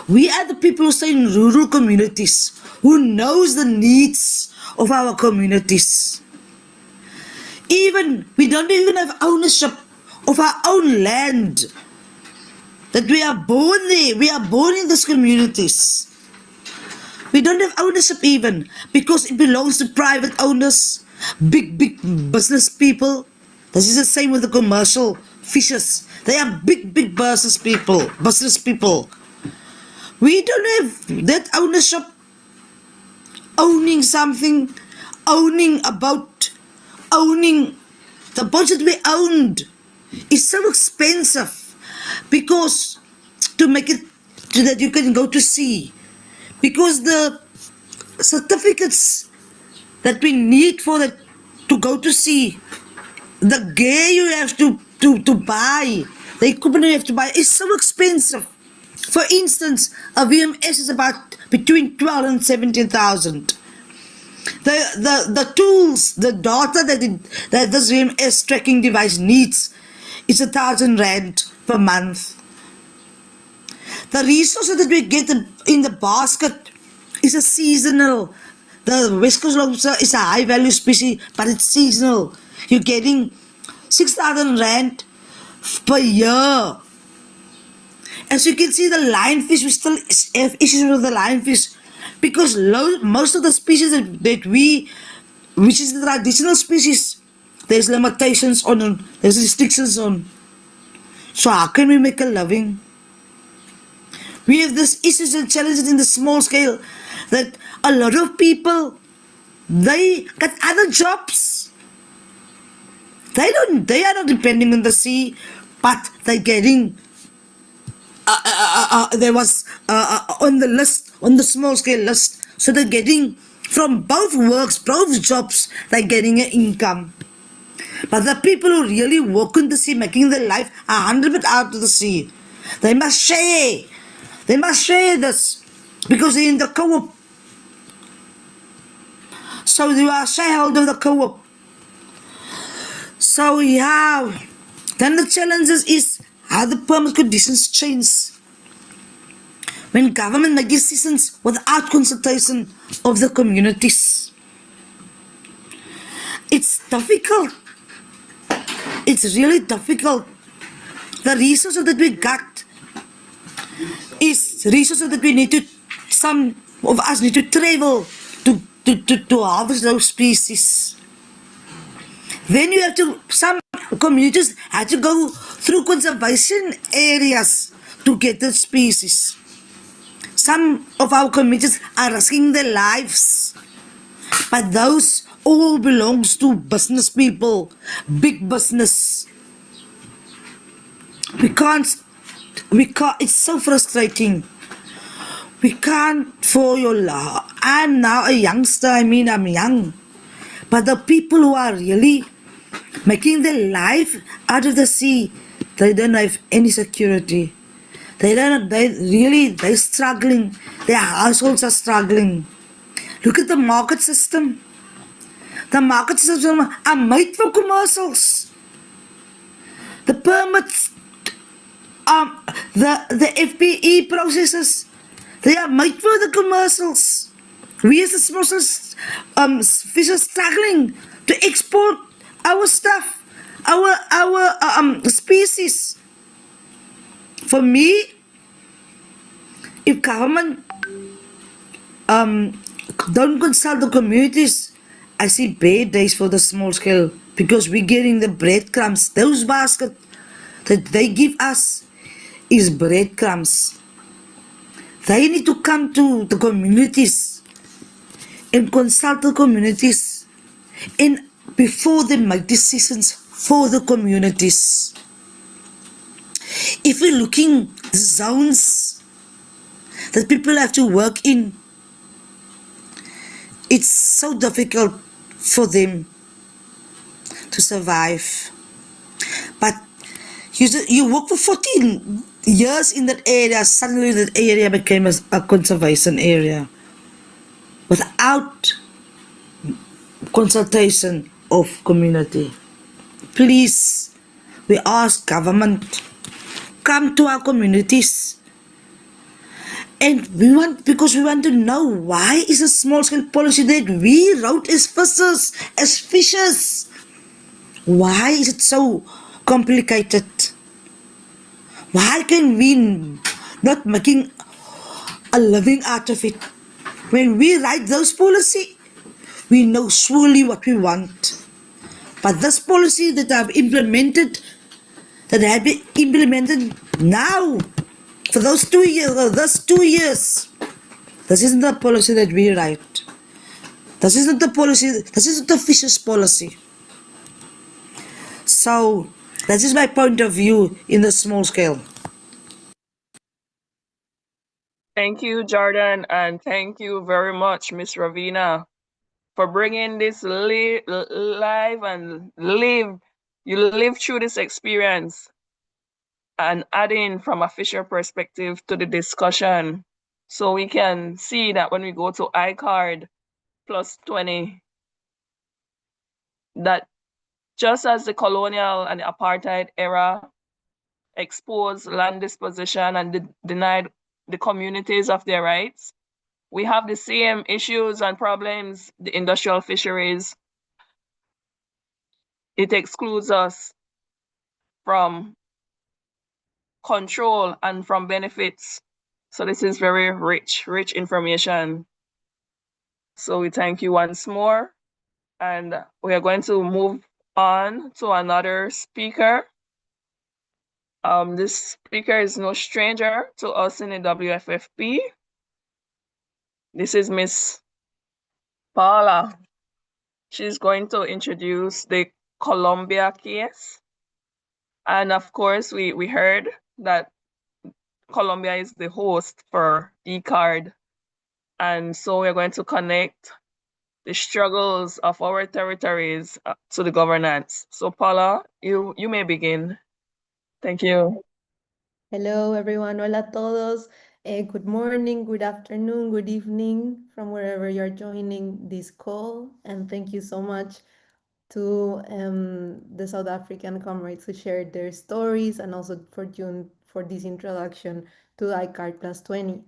We are the people who stay in rural communities, who knows the needs of our communities. We don't even have ownership of our own land. That we are born there, we are born in these communities. We don't have ownership even because it belongs to private owners, big business people. This is the same with the commercial fishers. They are big business people. We don't have that ownership, owning something, owning a boat, owning the boat that we owned is so expensive because to make it so that you can go to sea, because the certificates that we need for that to go to sea, the gear you have to buy, the equipment you have to buy is so expensive. For instance, a VMS is about between 12 and 17,000. The tools, the data that this VMS tracking device needs is 1,000 rand per month. The resources that we get in the basket is a seasonal. The West Coast lobster is a high value species, but it's seasonal. You're getting 6,000 rand per year. As you can see, the lionfish, we still have issues with the lionfish because most of the species which is the traditional species, there's limitations on, there's restrictions on. So how can we make a living? We have these issues and challenges in the small scale that a lot of people, they got other jobs. They are not depending on the sea, but they're getting, there was on the list, on the small scale list, so they're getting from both works, both jobs, they're getting an income. But the people who really work in the sea, making their life 100% out of the sea, they must share. They must share this because they're in the co-op. So you are shareholder of the co-op. So yeah, then the challenges is how the permit conditions change when government makes decisions without consultation of the communities. It's difficult. It's really difficult. The resources that we got is resources that we need to, some of us need to travel to harvest those species. Then you have to, some communities had to go through conservation areas to get the species. Some of our communities are risking their lives, but those all belongs to business people, big business. We can't, it's so frustrating. We can't for your law. I'm now a youngster, I'm young. But the people who are really making their life out of the sea, they don't have any security. They're struggling. Their households are struggling. Look at the market system. The market system are made for commercials. The permits, the FPE processes, they are made for the commercials. We as the small fish are struggling to export our stuff, our species. For me, if government don't consult the communities, I see bad days for the small scale because we're getting the breadcrumbs. Those baskets that they give us is breadcrumbs. They need to come to the communities and consult the communities and before they make decisions for the communities. If we're looking zones that people have to work in, it's so difficult for them to survive. But you work for 14 years in that area, suddenly that area became a conservation area without consultation of community. Please, we ask government, come to our communities. And because we want to know why is a small scale policy that we wrote as fishers, why is it so complicated? Why can we not making a living out of it? When we write those policy, we know surely what we want. But this policy that have been implemented now, for those 2 years, this isn't the policy that we write. This isn't the policy, this isn't the fishers policy. So, that is my point of view in the small scale. Thank you, Jordan, and thank you very much, Miss Ravina, for bringing this live and you live through this experience. and adding from a fisher perspective to the discussion. So we can see that when we go to ICARD plus 20, that just as the colonial and the apartheid era exposed land disposition and denied the communities of their rights, we have the same issues and problems, the industrial fisheries. It excludes us from control and from benefits. So this is very rich information. So we thank you once more. And we are going to move on to another speaker. This speaker is no stranger to us in the WFFP. This is Miss Paula. She's going to introduce the Colombia case. And of course, we heard that Colombia is the host for ECARD. And so we're going to connect the struggles of our territories to the governance. So Paula, you may begin. Thank you. Hello, everyone. Hola a todos. Good morning, good afternoon, good evening from wherever you're joining this call. And thank you so much to the South African comrades who shared their stories and also for June for this introduction to ICARD plus 20.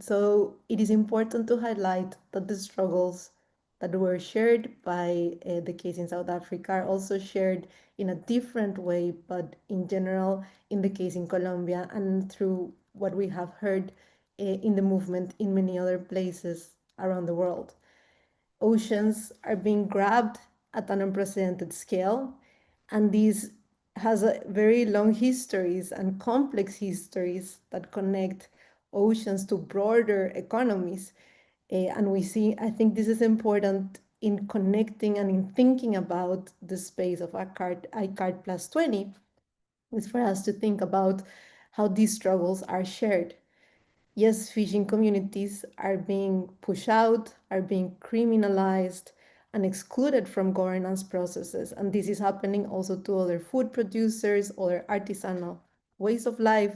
So it is important to highlight that the struggles that were shared by the case in South Africa are also shared in a different way, but in general, in the case in Colombia and through what we have heard in the movement in many other places around the world. Oceans are being grabbed at an unprecedented scale, and this has a very long histories and complex histories that connect oceans to broader economies. And we see, I think this is important in connecting and in thinking about the space of ICARD plus 20, is for us to think about how these struggles are shared. Yes, fishing communities are being pushed out, are being criminalized and excluded from governance processes. And this is happening also to other food producers, other artisanal ways of life.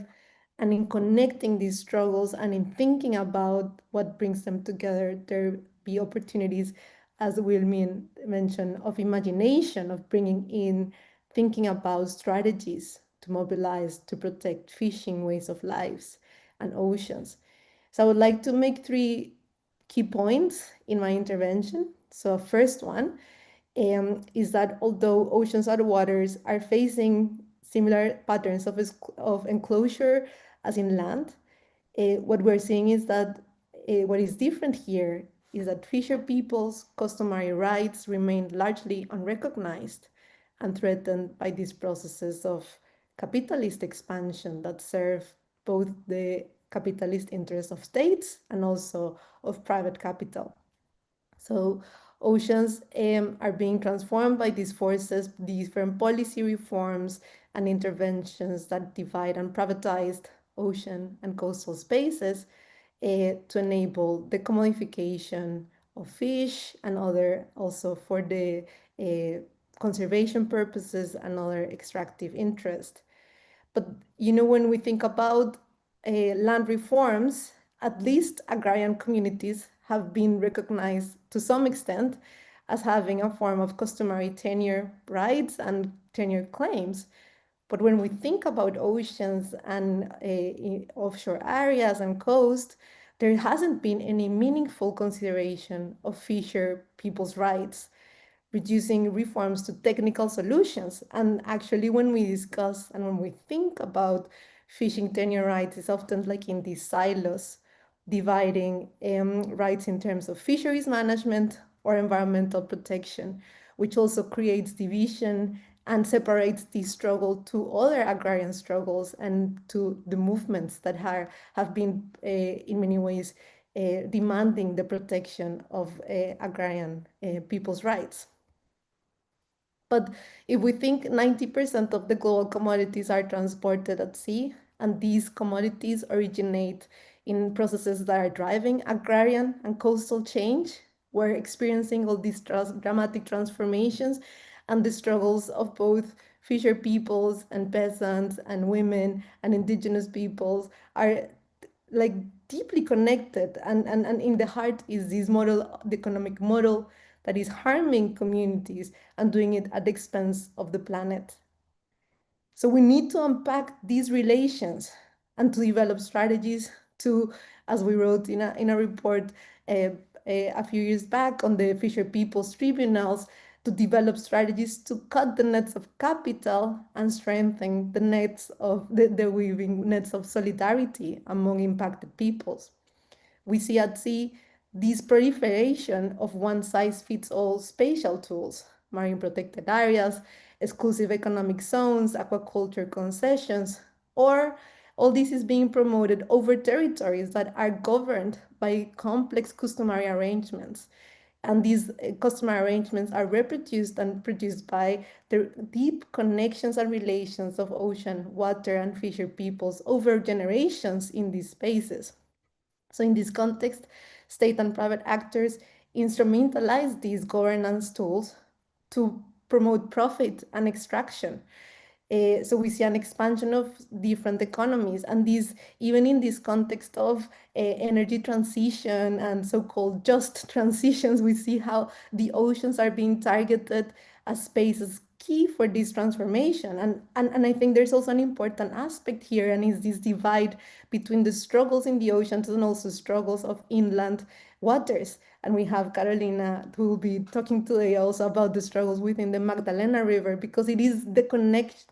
And in connecting these struggles and in thinking about what brings them together, there be opportunities, as Wilmin mentioned, of imagination, of bringing in, thinking about strategies to mobilize, to protect fishing ways of lives and oceans. So I would like to make three key points in my intervention. So first one is that although oceans and waters are facing similar patterns of enclosure as in land, what we're seeing is that what is different here is that fisher people's customary rights remain largely unrecognized and threatened by these processes of capitalist expansion that serve both the capitalist interests of states and also of private capital. So oceans are being transformed by these forces, different policy reforms and interventions that divide and privatized ocean and coastal spaces to enable the commodification of fish and other also for the conservation purposes and other extractive interest. But when we think about land reforms, at least agrarian communities have been recognized to some extent as having a form of customary tenure rights and tenure claims. But when we think about oceans and offshore areas and coast, there hasn't been any meaningful consideration of fisher people's rights, reducing reforms to technical solutions. And actually, when we discuss and when we think about fishing tenure rights, it's often like in these silos, dividing rights in terms of fisheries management or environmental protection, which also creates division and separates the struggle to other agrarian struggles and to the movements that have been in many ways demanding the protection of agrarian people's rights. But if we think 90% of the global commodities are transported at sea, and these commodities originate in processes that are driving agrarian and coastal change, we're experiencing all these dramatic transformations. and the struggles of both fisher peoples and peasants and women and indigenous peoples are like deeply connected, and in the heart is this model, the economic model that is harming communities and doing it at the expense of the planet. So we need to unpack these relations and to develop strategies to, as we wrote in a report a few years back on the Fisher People's Tribunals, to develop strategies to cut the nets of capital and strengthen the nets of the weaving nets of solidarity among impacted peoples. We see at sea this proliferation of one-size-fits-all spatial tools, marine protected areas, exclusive economic zones, aquaculture concessions, or all this is being promoted over territories that are governed by complex customary arrangements. And these customary arrangements are reproduced and produced by the deep connections and relations of ocean, water, and fisher peoples over generations in these spaces. So in this context, state and private actors instrumentalize these governance tools to promote profit and extraction. So we see an expansion of different economies, and these, even in this context of energy transition and so-called just transitions, we see how the oceans are being targeted as spaces key for this transformation. And I think there's also an important aspect here, and is this divide between the struggles in the oceans and also struggles of inland waters. And we have Carolina, who will be talking today also about the struggles within the Magdalena River, because it is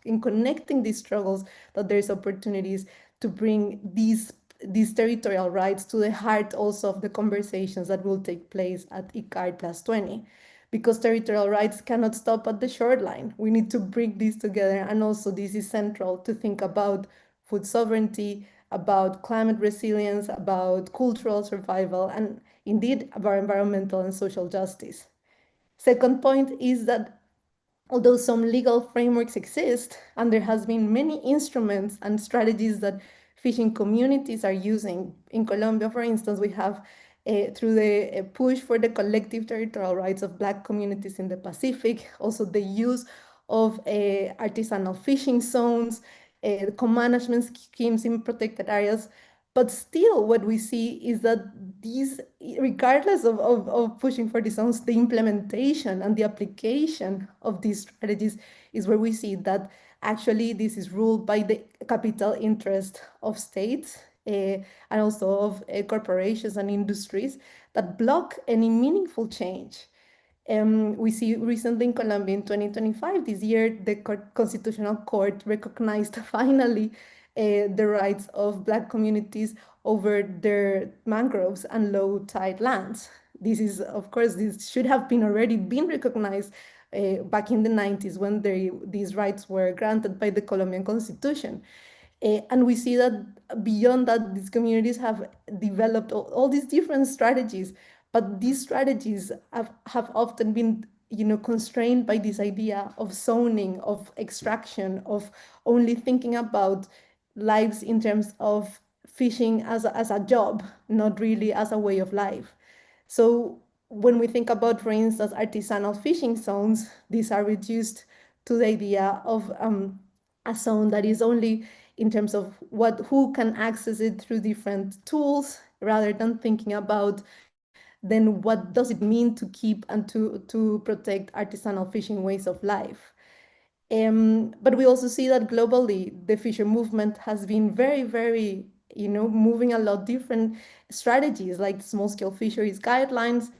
in connecting these struggles that there's opportunities to bring these territorial rights to the heart also of the conversations that will take place at ICCAR Plus 20. Because territorial rights cannot stop at the shoreline. We need to bring these together, and also this is central to think about food sovereignty, about climate resilience, about cultural survival, and indeed about environmental and social justice. Second point is that although some legal frameworks exist, and there has been many instruments and strategies that fishing communities are using. In Colombia, for instance, we have through the push for the collective territorial rights of Black communities in the Pacific, also the use of artisanal fishing zones, co-management schemes in protected areas. But still, what we see is that these, regardless of pushing for these zones, the implementation and the application of these strategies is where we see that actually this is ruled by the capital interest of states and also of corporations and industries that block any meaningful change. We see recently in Colombia in 2025, this year, the Constitutional Court recognized finally the rights of Black communities over their mangroves and low tide lands. This is, of course, this should have been already been recognized back in the 90s when these rights were granted by the Colombian Constitution. And we see that beyond that, these communities have developed all these different strategies, but these strategies have often been constrained by this idea of zoning, of extraction, of only thinking about lives in terms of fishing as a job, not really as a way of life. So when we think about, for instance, artisanal fishing zones, these are reduced to the idea of a zone that is only in terms of who can access it through different tools, rather than thinking about then what does it mean to keep and to protect artisanal fishing ways of life. But we also see that globally, the fisher movement has been very, moving a lot different strategies like small-scale fisheries guidelines,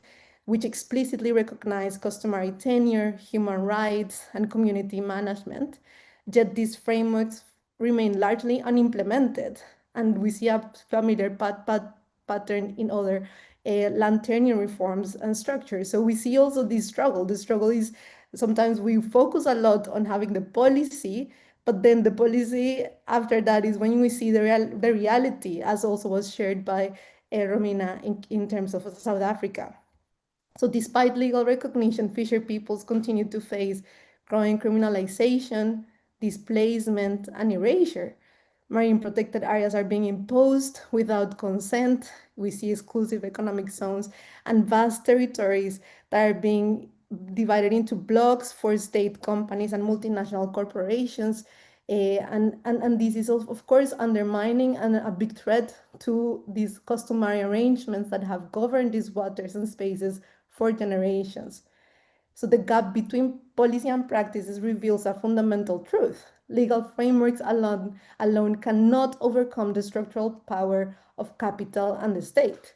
which explicitly recognize customary tenure, human rights, and community management. Yet these frameworks remain largely unimplemented, and we see a familiar pattern in other land tenure reforms and structures. So we see also this struggle. The struggle is sometimes we focus a lot on having the policy, but then the policy after that is when we see the reality, as also was shared by Romina in terms of South Africa. So despite legal recognition, fisher peoples continue to face growing criminalization, displacement, and erasure. Marine protected areas are being imposed without consent. We see exclusive economic zones and vast territories that are being divided into blocks for state companies and multinational corporations. And this is, of course, undermining and a big threat to these customary arrangements that have governed these waters and spaces for generations. So the gap between policy and practices reveals a fundamental truth. Legal frameworks alone cannot overcome the structural power of capital and the state.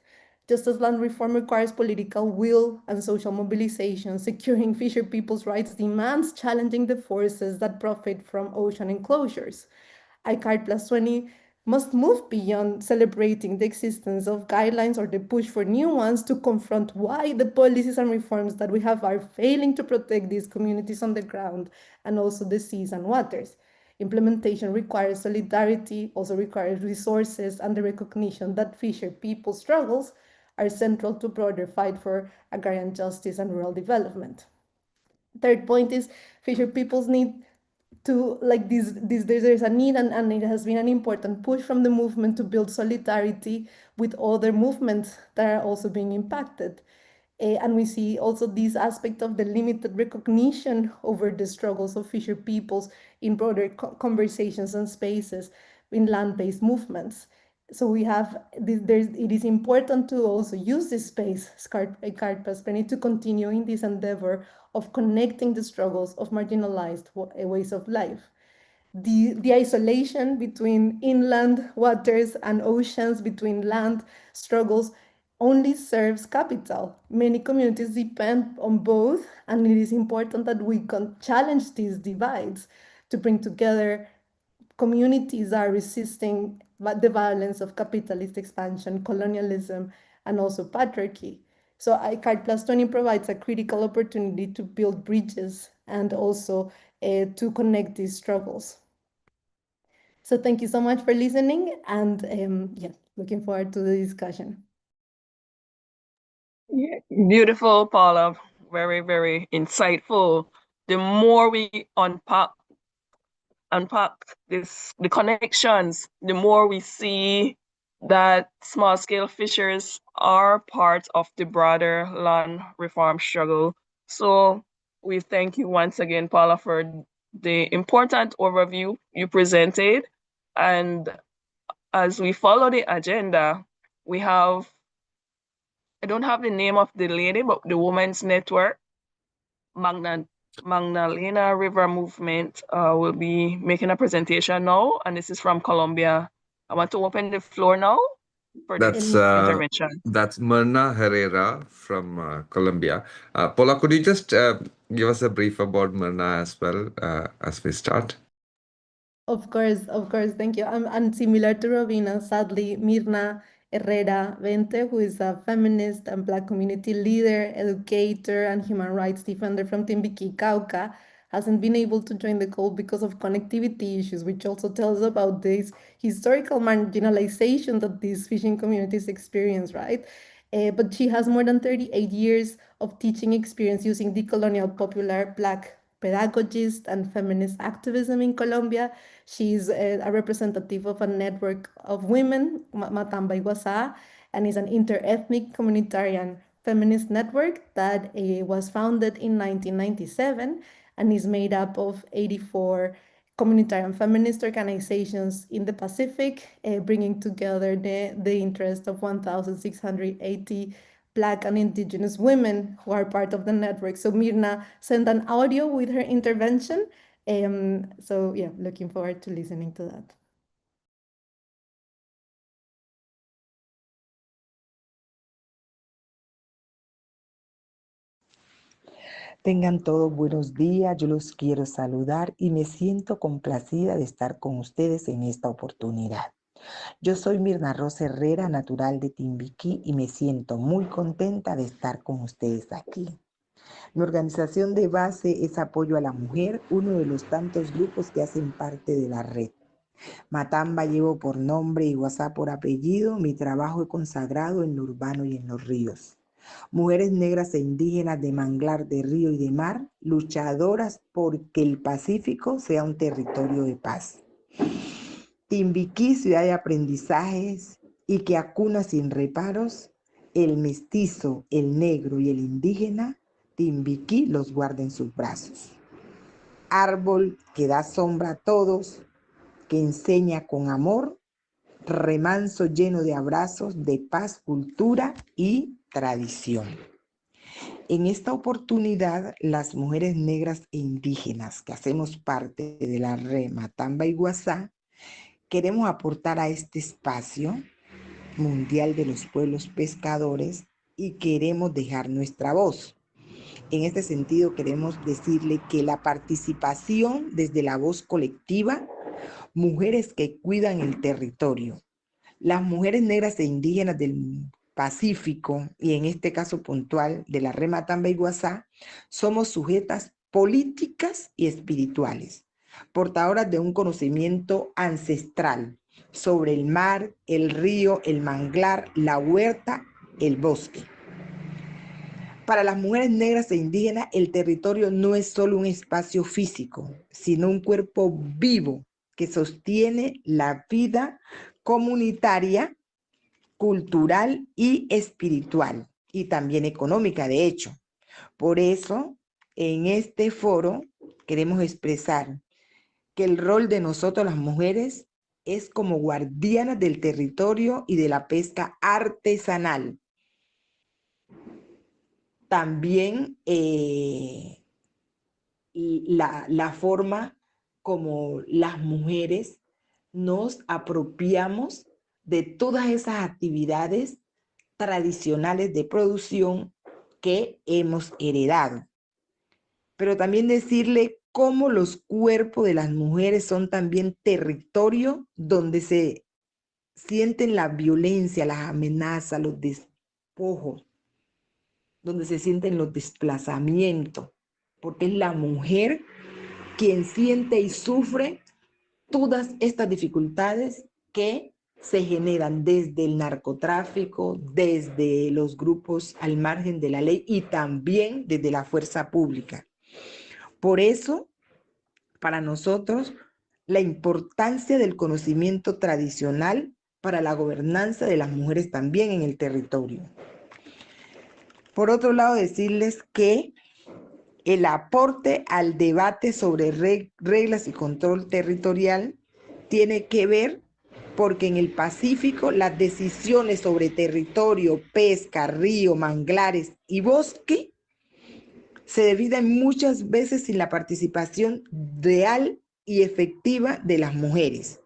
Just as land reform requires political will and social mobilization, securing fisher people's rights demands challenging the forces that profit from ocean enclosures. ICARD Plus 20 must move beyond celebrating the existence of guidelines or the push for new ones to confront why the policies and reforms that we have are failing to protect these communities on the ground and also the seas and waters. Implementation requires solidarity, also requires resources and the recognition that fisher people struggles are central to broader fight for agrarian justice and rural development. Third point is fisher peoples need to like there's a need and it has been an important push from the movement to build solidarity with other movements that are also being impacted. And we see also this aspect of the limited recognition over the struggles of fisher peoples in broader conversations and spaces in land-based movements. So we have it is important to also use this space, Carpas, to continue in this endeavor of connecting the struggles of marginalized ways of life. The isolation between inland waters and oceans, between land struggles, only serves capital. Many communities depend on both, and it is important that we can challenge these divides to bring together communities are resisting the violence of capitalist expansion, colonialism, and also patriarchy. So ICARD Plus 20 provides a critical opportunity to build bridges and also to connect these struggles. So thank you so much for listening, and yeah, looking forward to the discussion. Yeah, beautiful, Paula. Very, very insightful. The more we unpack the connections, the more we see that small scale fishers are part of the broader land reform struggle. So we thank you once again, Paula, for the important overview you presented. And as we follow the agenda, we have, I don't have the name of the lady, but the Women's Network, Magdalena River Movement will be making a presentation now, and this is from Colombia. I want to open the floor now for the intervention. That's Myrna Herrera from Colombia. Paula, could you just give us a brief about Myrna as well as we start? Of course, thank you. And similar to Robina, sadly, Mirna Herrera Vente, who is a feminist and Black community leader, educator, and human rights defender from Timbiquí, Cauca, hasn't been able to join the call because of connectivity issues, which also tells about this historical marginalization that these fishing communities experience, right? But she has more than 38 years of teaching experience using decolonial popular Black pedagogist and feminist activism in Colombia. She's a representative of a network of women, Matamba Iguazá, and is an inter-ethnic communitarian feminist network that was founded in 1997 and is made up of 84 communitarian feminist organizations in the Pacific, bringing together the interest of 1,680 Black and Indigenous women who are part of the network. So Mirna sent an audio with her intervention. So yeah, looking forward to listening to that. Tengan todos buenos días, yo los quiero saludar y me siento complacida de estar con ustedes en esta oportunidad. Yo soy Mirna Rosa Herrera, natural de Timbiquí, y me siento muy contenta de estar con ustedes aquí. Mi organización de base es Apoyo a la Mujer, uno de los tantos grupos que hacen parte de la red. Matamba llevo por nombre y WhatsApp por apellido, mi trabajo es consagrado en lo urbano y en los ríos. Mujeres negras e indígenas de manglar, de río y de mar, luchadoras porque el Pacífico sea un territorio de paz. Timbiquí, ciudad de aprendizajes y que acuna sin reparos, el mestizo, el negro y el indígena Timbiquí los guarde en sus brazos. Árbol que da sombra a todos, que enseña con amor, remanso lleno de abrazos, de paz, cultura y tradición. En esta oportunidad, las mujeres negras e indígenas que hacemos parte de la red Matamba y Guasá, queremos aportar a este espacio mundial de los pueblos pescadores y queremos dejar nuestra voz. En este sentido, queremos decirle que la participación desde la voz colectiva, mujeres que cuidan el territorio, las mujeres negras e indígenas del Pacífico, y en este caso puntual de la red Matamba y Guasá, somos sujetas políticas y espirituales, portadoras de un conocimiento ancestral sobre el mar, el río, el manglar, la huerta, el bosque. Para las mujeres negras e indígenas, el territorio no es solo un espacio físico, sino un cuerpo vivo que sostiene la vida comunitaria, cultural y espiritual, y también económica, de hecho. Por eso, en este foro queremos expresar que el rol de nosotros las mujeres es como guardianas del territorio y de la pesca artesanal. También la forma como las mujeres nos apropiamos de todas esas actividades tradicionales de producción que hemos heredado. Pero también decirle cómo los cuerpos de las mujeres son también territorio donde se sienten la violencia, las amenazas, los despojos, donde se sienten los desplazamientos, porque es la mujer quien siente y sufre todas estas dificultades que se generan desde el narcotráfico, desde los grupos al margen de la ley y también desde la fuerza pública. Por eso, para nosotros, la importancia del conocimiento tradicional para la gobernanza de las mujeres también en el territorio. Por otro lado, decirles que el aporte al debate sobre reglas y control territorial tiene que ver porque en el Pacífico las decisiones sobre territorio, pesca, río, manglares y bosque se dividen muchas veces sin la participación real y efectiva de las mujeres,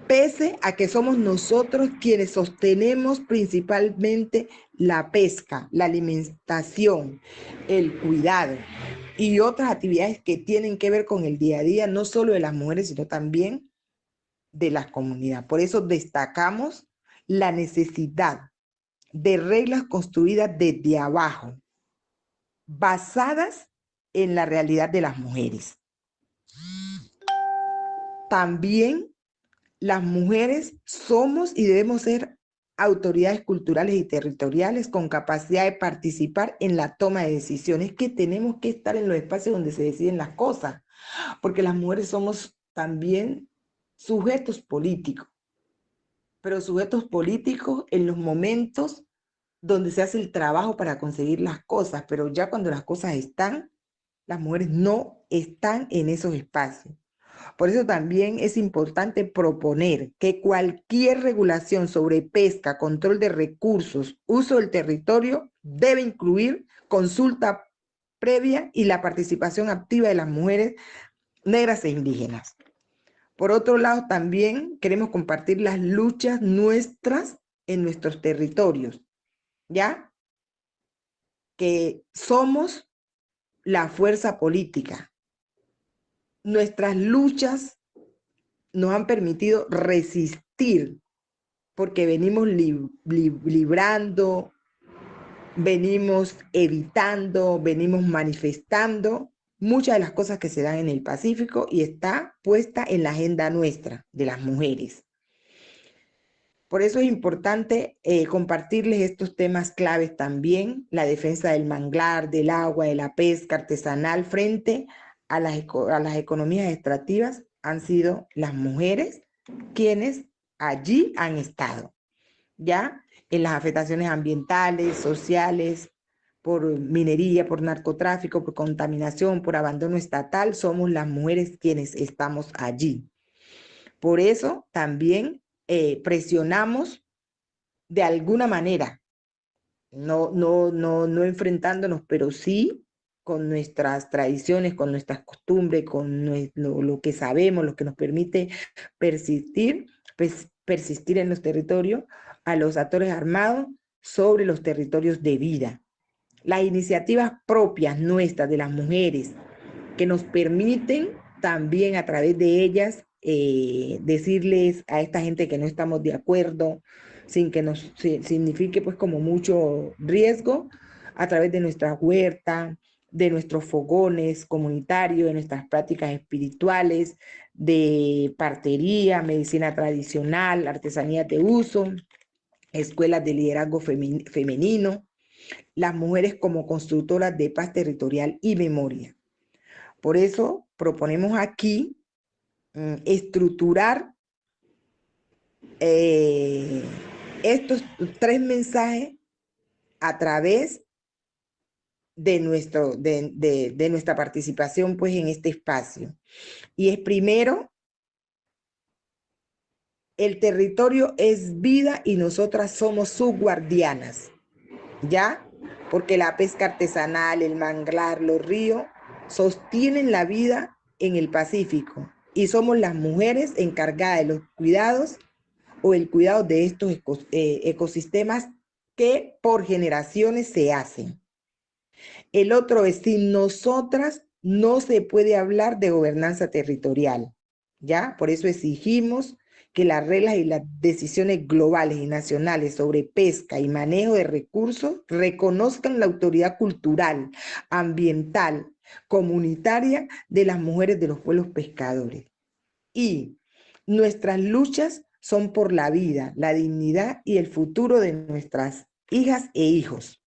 pese a que somos nosotros quienes sostenemos principalmente la pesca, la alimentación, el cuidado y otras actividades que tienen que ver con el día a día, no solo de las mujeres, sino también de la comunidad. Por eso destacamos la necesidad de reglas construidas desde abajo, basadas en la realidad de las mujeres. También las mujeres somos y debemos ser autoridades culturales y territoriales con capacidad de participar en la toma de decisiones, que tenemos que estar en los espacios donde se deciden las cosas, porque las mujeres somos también sujetos políticos, pero sujetos políticos en los momentos donde se hace el trabajo para conseguir las cosas, pero ya cuando las cosas están, las mujeres no están en esos espacios. Por eso también es importante proponer que cualquier regulación sobre pesca, control de recursos, uso del territorio, debe incluir consulta previa y la participación activa de las mujeres negras e indígenas. Por otro lado, también queremos compartir las luchas nuestras en nuestros territorios, ¿ya? Que somos la fuerza política. Nuestras luchas nos han permitido resistir, porque venimos librando, venimos evitando, venimos manifestando muchas de las cosas que se dan en el Pacífico y está puesta en la agenda nuestra, de las mujeres. Por eso es importante compartirles estos temas claves también, la defensa del manglar, del agua, de la pesca artesanal frente a las economías extractivas. Han sido las mujeres quienes allí han estado, ¿ya? En las afectaciones ambientales, sociales, por minería, por narcotráfico, por contaminación, por abandono estatal, somos las mujeres quienes estamos allí. Por eso también presionamos de alguna manera, no enfrentándonos, pero sí con nuestras tradiciones, con nuestras costumbres, con lo que sabemos, lo que nos permite persistir, persistir en los territorios, a los actores armados sobre los territorios de vida. Las iniciativas propias nuestras de las mujeres que nos permiten también a través de ellas decirles a esta gente que no estamos de acuerdo, sin que nos signifique pues como mucho riesgo, a través de nuestra huerta, de nuestros fogones comunitarios, de nuestras prácticas espirituales, de partería, medicina tradicional, artesanías de uso, escuelas de liderazgo femenino, las mujeres como constructoras de paz territorial y memoria. Por eso proponemos aquí estructurar estos 3 mensajes a través de nuestra participación pues, en este espacio. Y es primero, el territorio es vida y nosotras somos sus guardianas, ¿ya? Porque la pesca artesanal, el manglar, los ríos sostienen la vida en el Pacífico y somos las mujeres encargadas de los cuidados o el cuidado de estos ecosistemas que por generaciones se hacen. El otro es, sin nosotras no se puede hablar de gobernanza territorial, ¿ya? Por eso exigimos que las reglas y las decisiones globales y nacionales sobre pesca y manejo de recursos reconozcan la autoridad cultural, ambiental, comunitaria de las mujeres de los pueblos pescadores. Y nuestras luchas son por la vida, la dignidad y el futuro de nuestras hijas e hijos.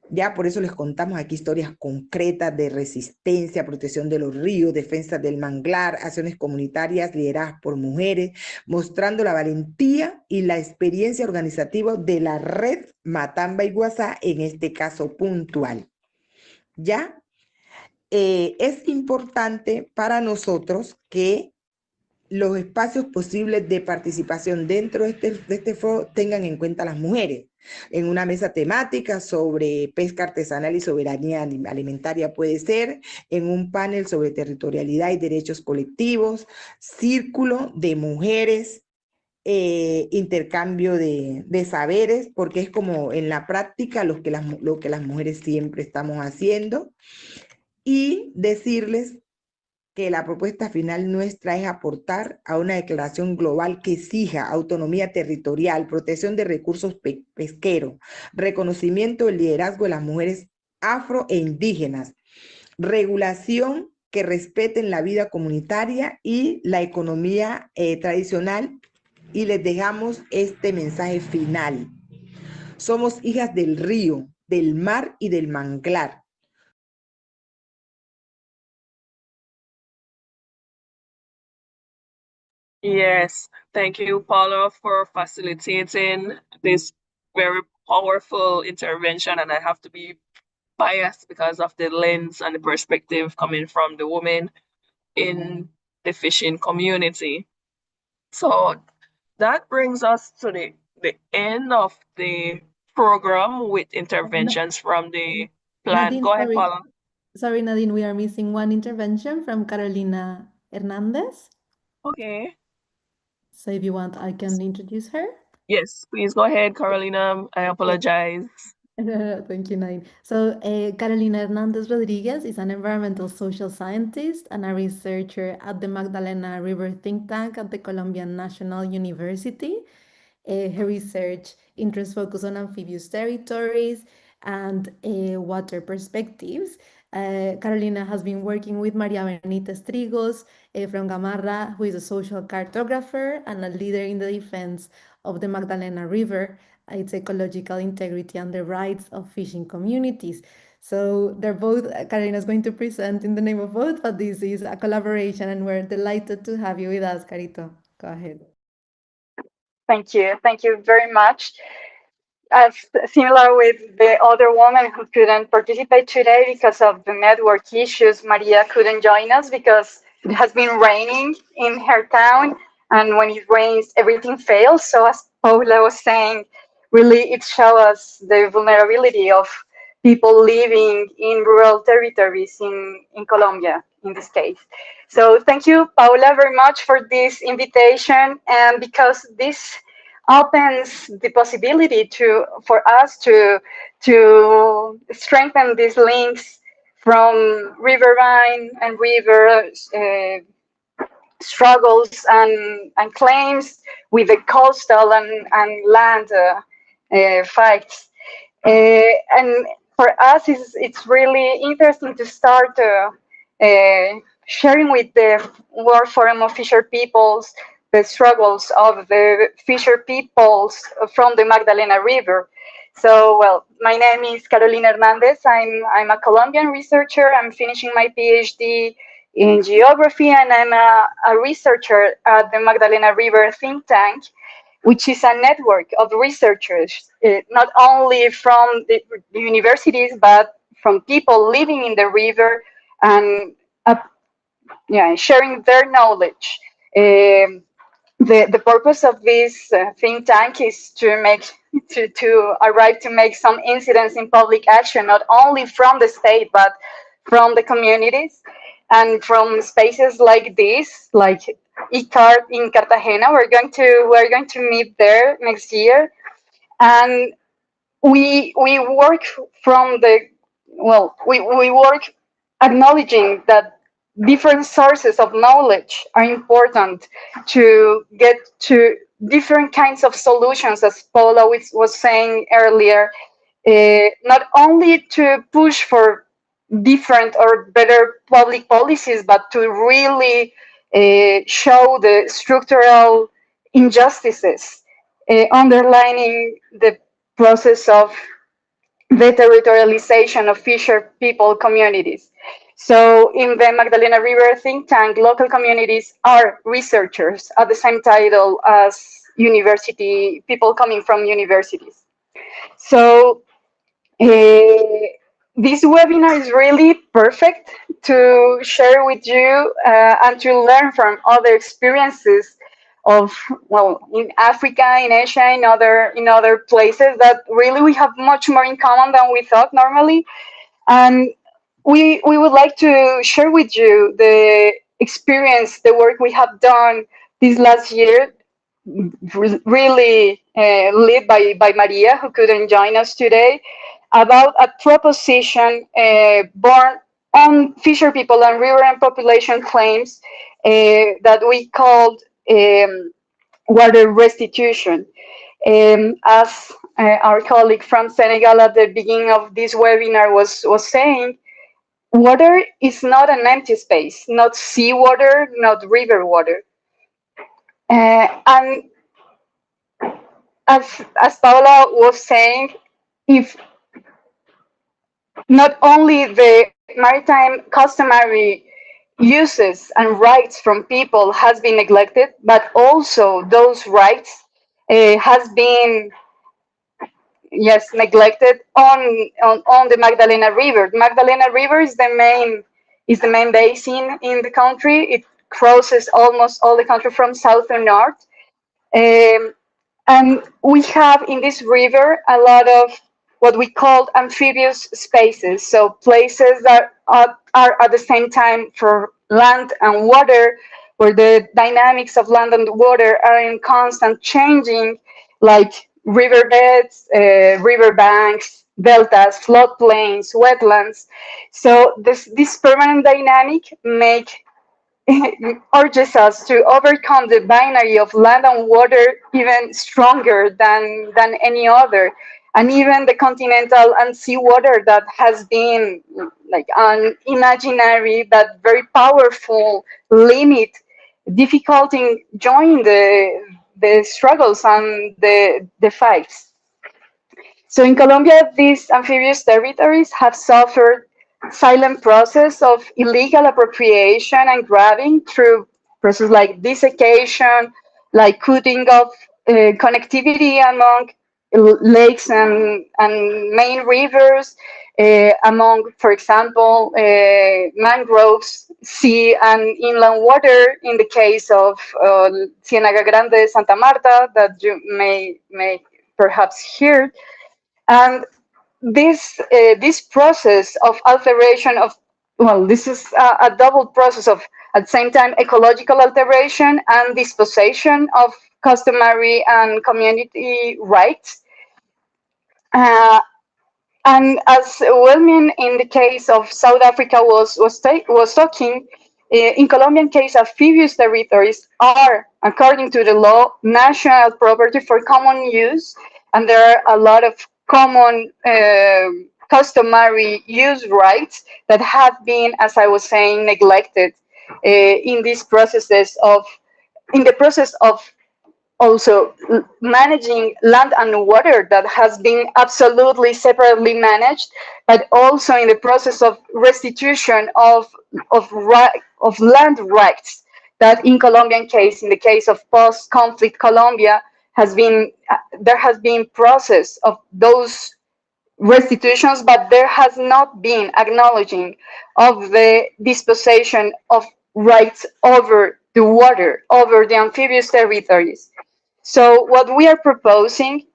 Ya por eso les contamos aquí historias concretas de resistencia, protección de los ríos, defensa del manglar, acciones comunitarias lideradas por mujeres, mostrando la valentía y la experiencia organizativa de la red Matamba y Guasá, en este caso puntual. Ya es importante para nosotros que los espacios posibles de participación dentro de este foro tengan en cuenta a las mujeres. En una mesa temática sobre pesca artesanal y soberanía alimentaria puede ser, en un panel sobre territorialidad y derechos colectivos, círculo de mujeres, intercambio de saberes, porque es como en la práctica lo que las mujeres siempre estamos haciendo, y decirles que la propuesta final nuestra es aportar a una declaración global que exija autonomía territorial, protección de recursos pesqueros, reconocimiento del liderazgo de las mujeres afro e indígenas, regulación que respeten la vida comunitaria y la economía tradicional. Y les dejamos este mensaje final. Somos hijas del río, del mar y del manglar. Yes, thank you, Paula, for facilitating this very powerful intervention. And I have to be biased because of the lens and the perspective coming from the women in the fishing community. So that brings us to the end of the program with interventions from the plan. Nadine, Go ahead, sorry. Paula. Sorry, Nadine, we are missing one intervention from Carolina Hernandez. Okay. So if you want, I can introduce her. Yes, please go ahead, Carolina. I apologize. Thank you, Nadine. So Carolina Hernandez Rodriguez is an environmental social scientist and a researcher at the Magdalena River think tank at the Colombian National University. Her research interests focus on amphibious territories and water perspectives. Carolina has been working with Maria Benitez Trigos from Gamarra, who is a social cartographer and a leader in the defense of the Magdalena River, its ecological integrity and the rights of fishing communities. So they're both, Carolina is going to present in the name of both, but this is a collaboration and we're delighted to have you with us, Carito. Go ahead. Thank you. Thank you very much. as similar with the other woman who couldn't participate today because of the network issues, Maria couldn't join us because it has been raining in her town, and when it rains, everything fails. So as Paula was saying, really it shows us the vulnerability of people living in rural territories in Colombia, in this case. So thank you, Paula, very much for this invitation, and because this opens the possibility for us to strengthen these links from riverine and river struggles and claims with the coastal and land fights. And for us, it's really interesting to start sharing with the World Forum of Fisher Peoples the struggles of the fisher peoples from the Magdalena River. So, well, my name is Carolina Hernandez. I'm a Colombian researcher. I'm finishing my PhD in geography, and I'm a researcher at the Magdalena River think tank, which is a network of researchers, not only from the universities, but from people living in the river and sharing their knowledge. The purpose of this think tank is to arrive to make some incidents in public action, not only from the state, but from the communities and from spaces like this, like ICAR in Cartagena. We're going to meet there next year, and we work from the we work acknowledging that different sources of knowledge are important to get to different kinds of solutions, as Paula was saying earlier, not only to push for different or better public policies, but to really show the structural injustices underlining the process of the territorialization of fisher people communities. So in the Magdalena River think tank, local communities are researchers at the same title as university people coming from universities. So this webinar is really perfect to share with you and to learn from other experiences of, well, in Africa, in Asia, in other places that really we have much more in common than we thought normally. And we would like to share with you the experience, the work we have done this last year, really led by Maria, who couldn't join us today, about a proposition born on fisher people and river and population claims that we called water restitution. As our colleague from Senegal at the beginning of this webinar was saying, water is not an empty space, not seawater, not river water. And as Paula was saying, if not only the maritime customary uses and rights from people has been neglected, but also those rights has been neglected on the Magdalena River. The Magdalena River is the main basin in the country. It crosses almost all the country from south to north. And we have in this river a lot of what we call amphibious spaces. So places that are at the same time for land and water, where the dynamics of land and water are in constant changing, like riverbeds, riverbanks, deltas, floodplains, wetlands. So this permanent dynamic urges us to overcome the binary of land and water even stronger than any other. And even the continental and seawater that has been like an imaginary but very powerful limit, difficulting joining the struggles and the fights. So in Colombia, these amphibious territories have suffered silent process of illegal appropriation and grabbing through processes like desiccation, like cutting off connectivity among lakes and main rivers, among, for example, mangroves, sea and inland water in the case of Ciénaga Grande, Santa Marta, that you may perhaps hear. And this process of alteration of, well, this is a double process of, at the same time, ecological alteration and dispossession of customary and community rights. And as Wilmin in the case of South Africa was talking, in Colombian case, amphibious territories are, according to the law, national property for common use, and there are a lot of common customary use rights that have been, as I was saying, neglected in these processes of, in the process of also managing land and water that has been absolutely separately managed, but also in the process of restitution of land rights that in Colombian case, in the case of post-conflict Colombia, has been, there has been process of those restitutions, but there has not been acknowledging of the dispossession of rights over the water, over the amphibious territories. So what we are proposing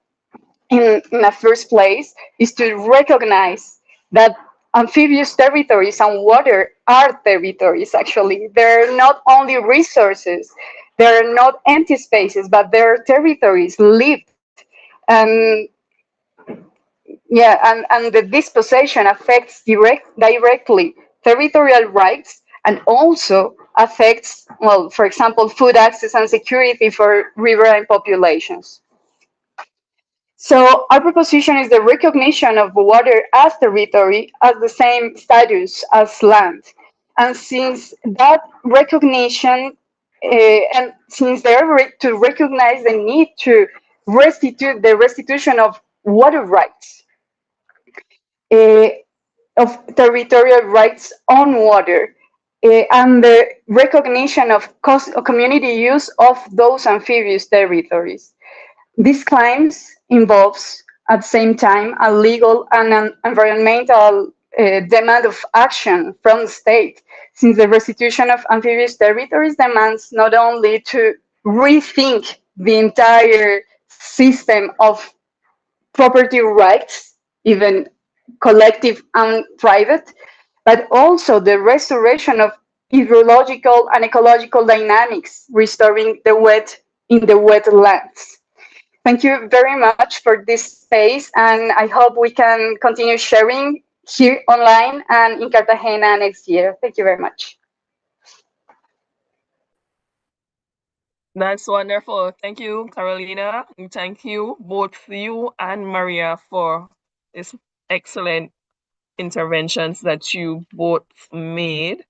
in the first place is to recognize that amphibious territories and water are territories, actually. They're not only resources, they're not empty spaces, but they're territories lived. And yeah, and the dispossession affects directly territorial rights and also affects, well, for example, food access and security for riverine populations. So our proposition is the recognition of water as territory as the same status as land. And since that recognition, and since they're to recognize the need to restitute the restitution of water rights, of territorial rights on water, and the recognition of community use of those amphibious territories. These claims involves at the same time a legal and an environmental demand of action from the state, since the restitution of amphibious territories demands not only to rethink the entire system of property rights, even collective and private, but also the restoration of hydrological and ecological dynamics, restoring the wet in the wetlands. Thank you very much for this space, and I hope we can continue sharing here online and in Cartagena next year. Thank you very much. That's wonderful. Thank you, Carolina. And thank you, both you and Maria, for this excellent interventions that you both made.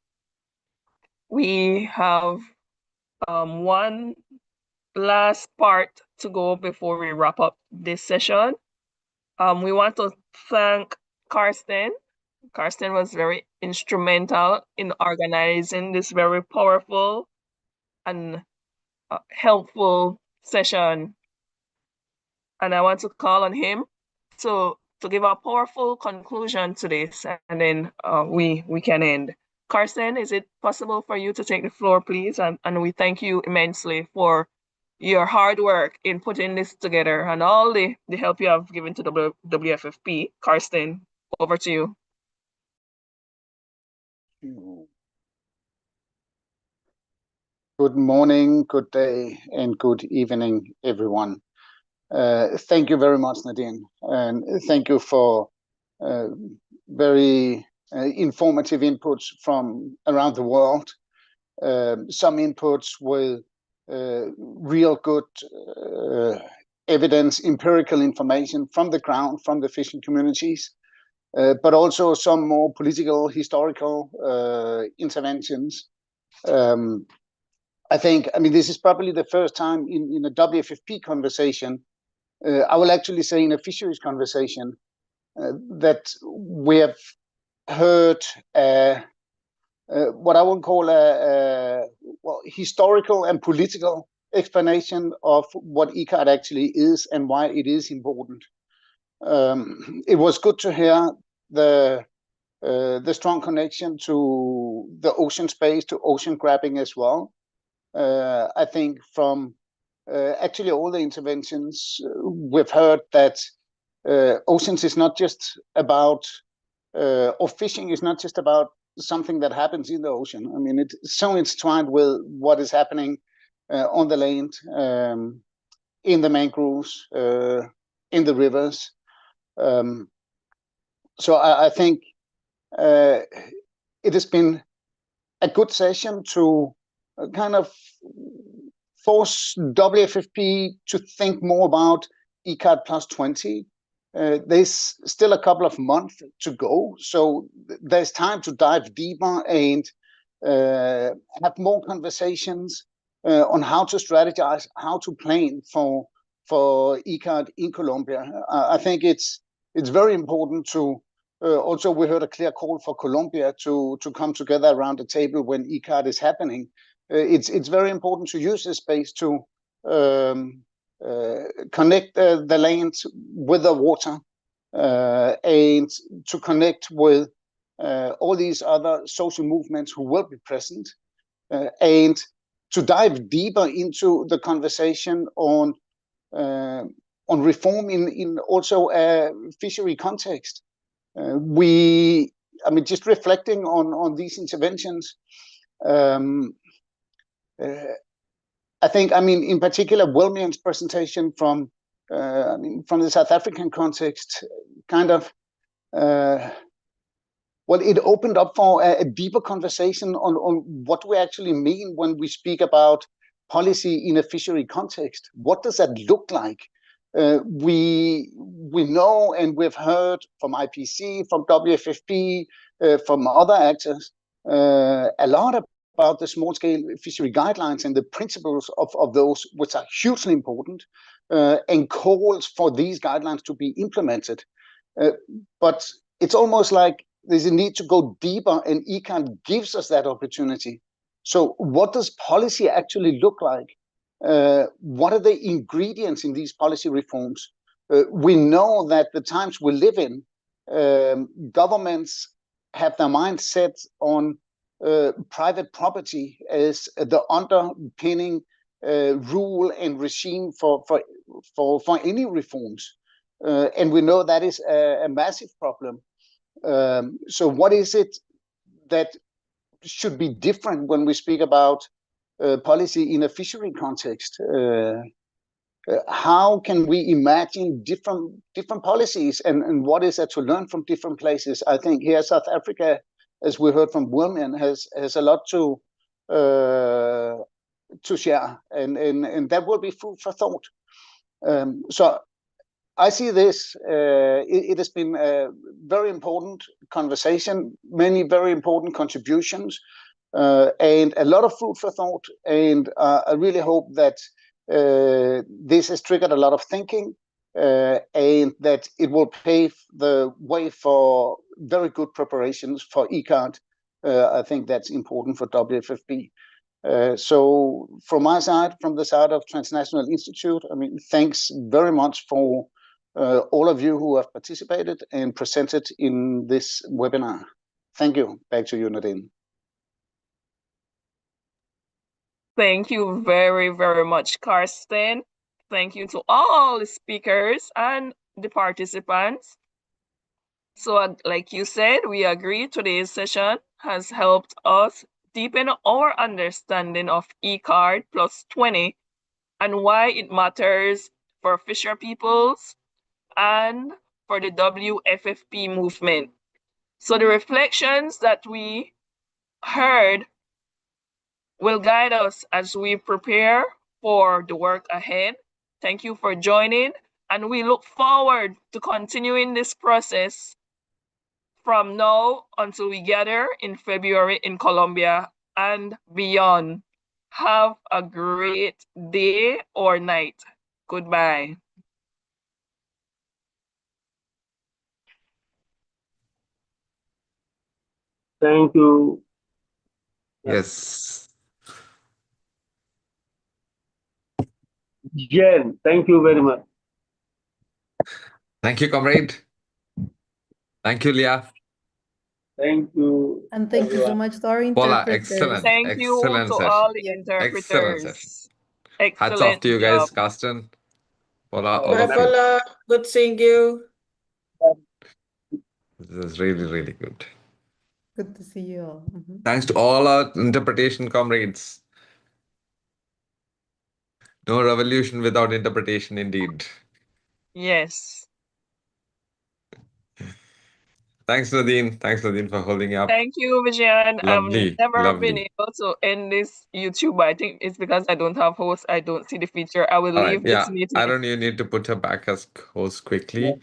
We have one last part to go before we wrap up this session. We want to thank Karsten. Karsten was very instrumental in organizing this very powerful and helpful session. And I want to call on him to give a powerful conclusion to this, and then we can end. Karsten, is it possible for you to take the floor, please? And we thank you immensely for your hard work in putting this together and all the help you have given to the WFFP. Karsten, over to you. Good morning, good day, and good evening, everyone. Thank you very much, Nadine, and thank you for very informative inputs from around the world. Some inputs with real good evidence, empirical information from the ground, from the fishing communities, but also some more political, historical interventions. I think, I mean, this is probably the first time in a WFFP conversation, I will actually say in a fisheries conversation, that we have heard what I would call a well, historical and political explanation of what ICAD actually is and why it is important. It was good to hear the strong connection to the ocean space, to ocean grabbing as well. I think from actually all the interventions we've heard that oceans is not just about, or fishing is not just about something that happens in the ocean. I mean, it's so intertwined with what is happening on the land, in the mangroves, in the rivers. So I think it has been a good session to kind of force WFFP to think more about ICAD plus 20. There's still a couple of months to go, so there's time to dive deeper and have more conversations on how to strategize, how to plan for ICAD in Colombia. I think it's very important to also, we heard a clear call for Colombia to come together around the table when ICAD is happening. It's very important to use this space to connect the land with the water, and to connect with all these other social movements who will be present, and to dive deeper into the conversation on reform in also a fishery context. I mean, just reflecting on these interventions, I think, I mean, in particular, Wilmian's presentation from the South African context, kind of, well, it opened up for a deeper conversation on what we actually mean when we speak about policy in a fishery context. What does that look like? We know, and we've heard from IPC, from WFFP, from other actors, a lot about the small-scale fishery guidelines and the principles of those, which are hugely important, and calls for these guidelines to be implemented. But it's almost like there's a need to go deeper, and ICAN gives us that opportunity. So what does policy actually look like? What are the ingredients in these policy reforms? We know that the times we live in, governments have their mind set on private property as the underpinning rule and regime for any reforms. And we know that is a massive problem. So what is it that should be different when we speak about policy in a fishery context? How can we imagine different policies, and what is there to learn from different places? I think here South Africa, as we heard from Wilmian, has a lot to share, and that will be food for thought. So I see this, it has been a very important conversation, many very important contributions, and a lot of food for thought. And I really hope that this has triggered a lot of thinking, and that it will pave the way for very good preparations for ICAD. I think that's important for WFFP. So from my side, from the side of Transnational Institute, I mean, thanks very much for all of you who have participated and presented in this webinar. Thank you. Back to you, Nadine. Thank you very, very much, Karsten. Thank you to all the speakers and the participants. So, like you said, we agree today's session has helped us deepen our understanding of ICAD plus 20 and why it matters for fisher peoples and for the WFFP movement. So the reflections that we heard will guide us as we prepare for the work ahead. Thank you for joining, and we look forward to continuing this process from now until we gather in February in Colombia and beyond. Have a great day or night. Goodbye. Thank you. Yes. Jen, thank you very much. Thank you, comrade. Thank you, Leah. Thank you, And thank you so everyone. much to our Paula, interpreters. excellent, Thank you excellent to session. all the Excellent session. interpreters. Hats off to you Excellent guys, job. Carsten, Paula, Oh, all Bye, of you. Paula. Good seeing you. This is really, really good. Good to see you all. Mhm. Thanks to all our interpretation comrades. No revolution without interpretation, indeed. Yes. Thanks, Nadine. Thanks, Nadine, for holding up. Thank you, Vijayan. I've Lovely, never been lovely. able to end this YouTube. I think it's because I don't have host. I don't see the feature. I will All right, leave this yeah. meeting. Aaron, you need to put her back as host quickly,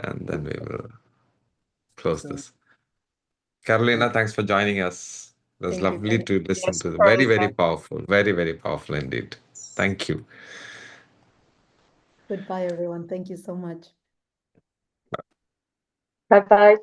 and then we will close this. Carolina, thanks for joining us. It was Thank you, lovely to listen Yes, to. Very, very Carolina. powerful. Very, very powerful indeed. Thank you. Goodbye, everyone. Thank you so much. Bye bye.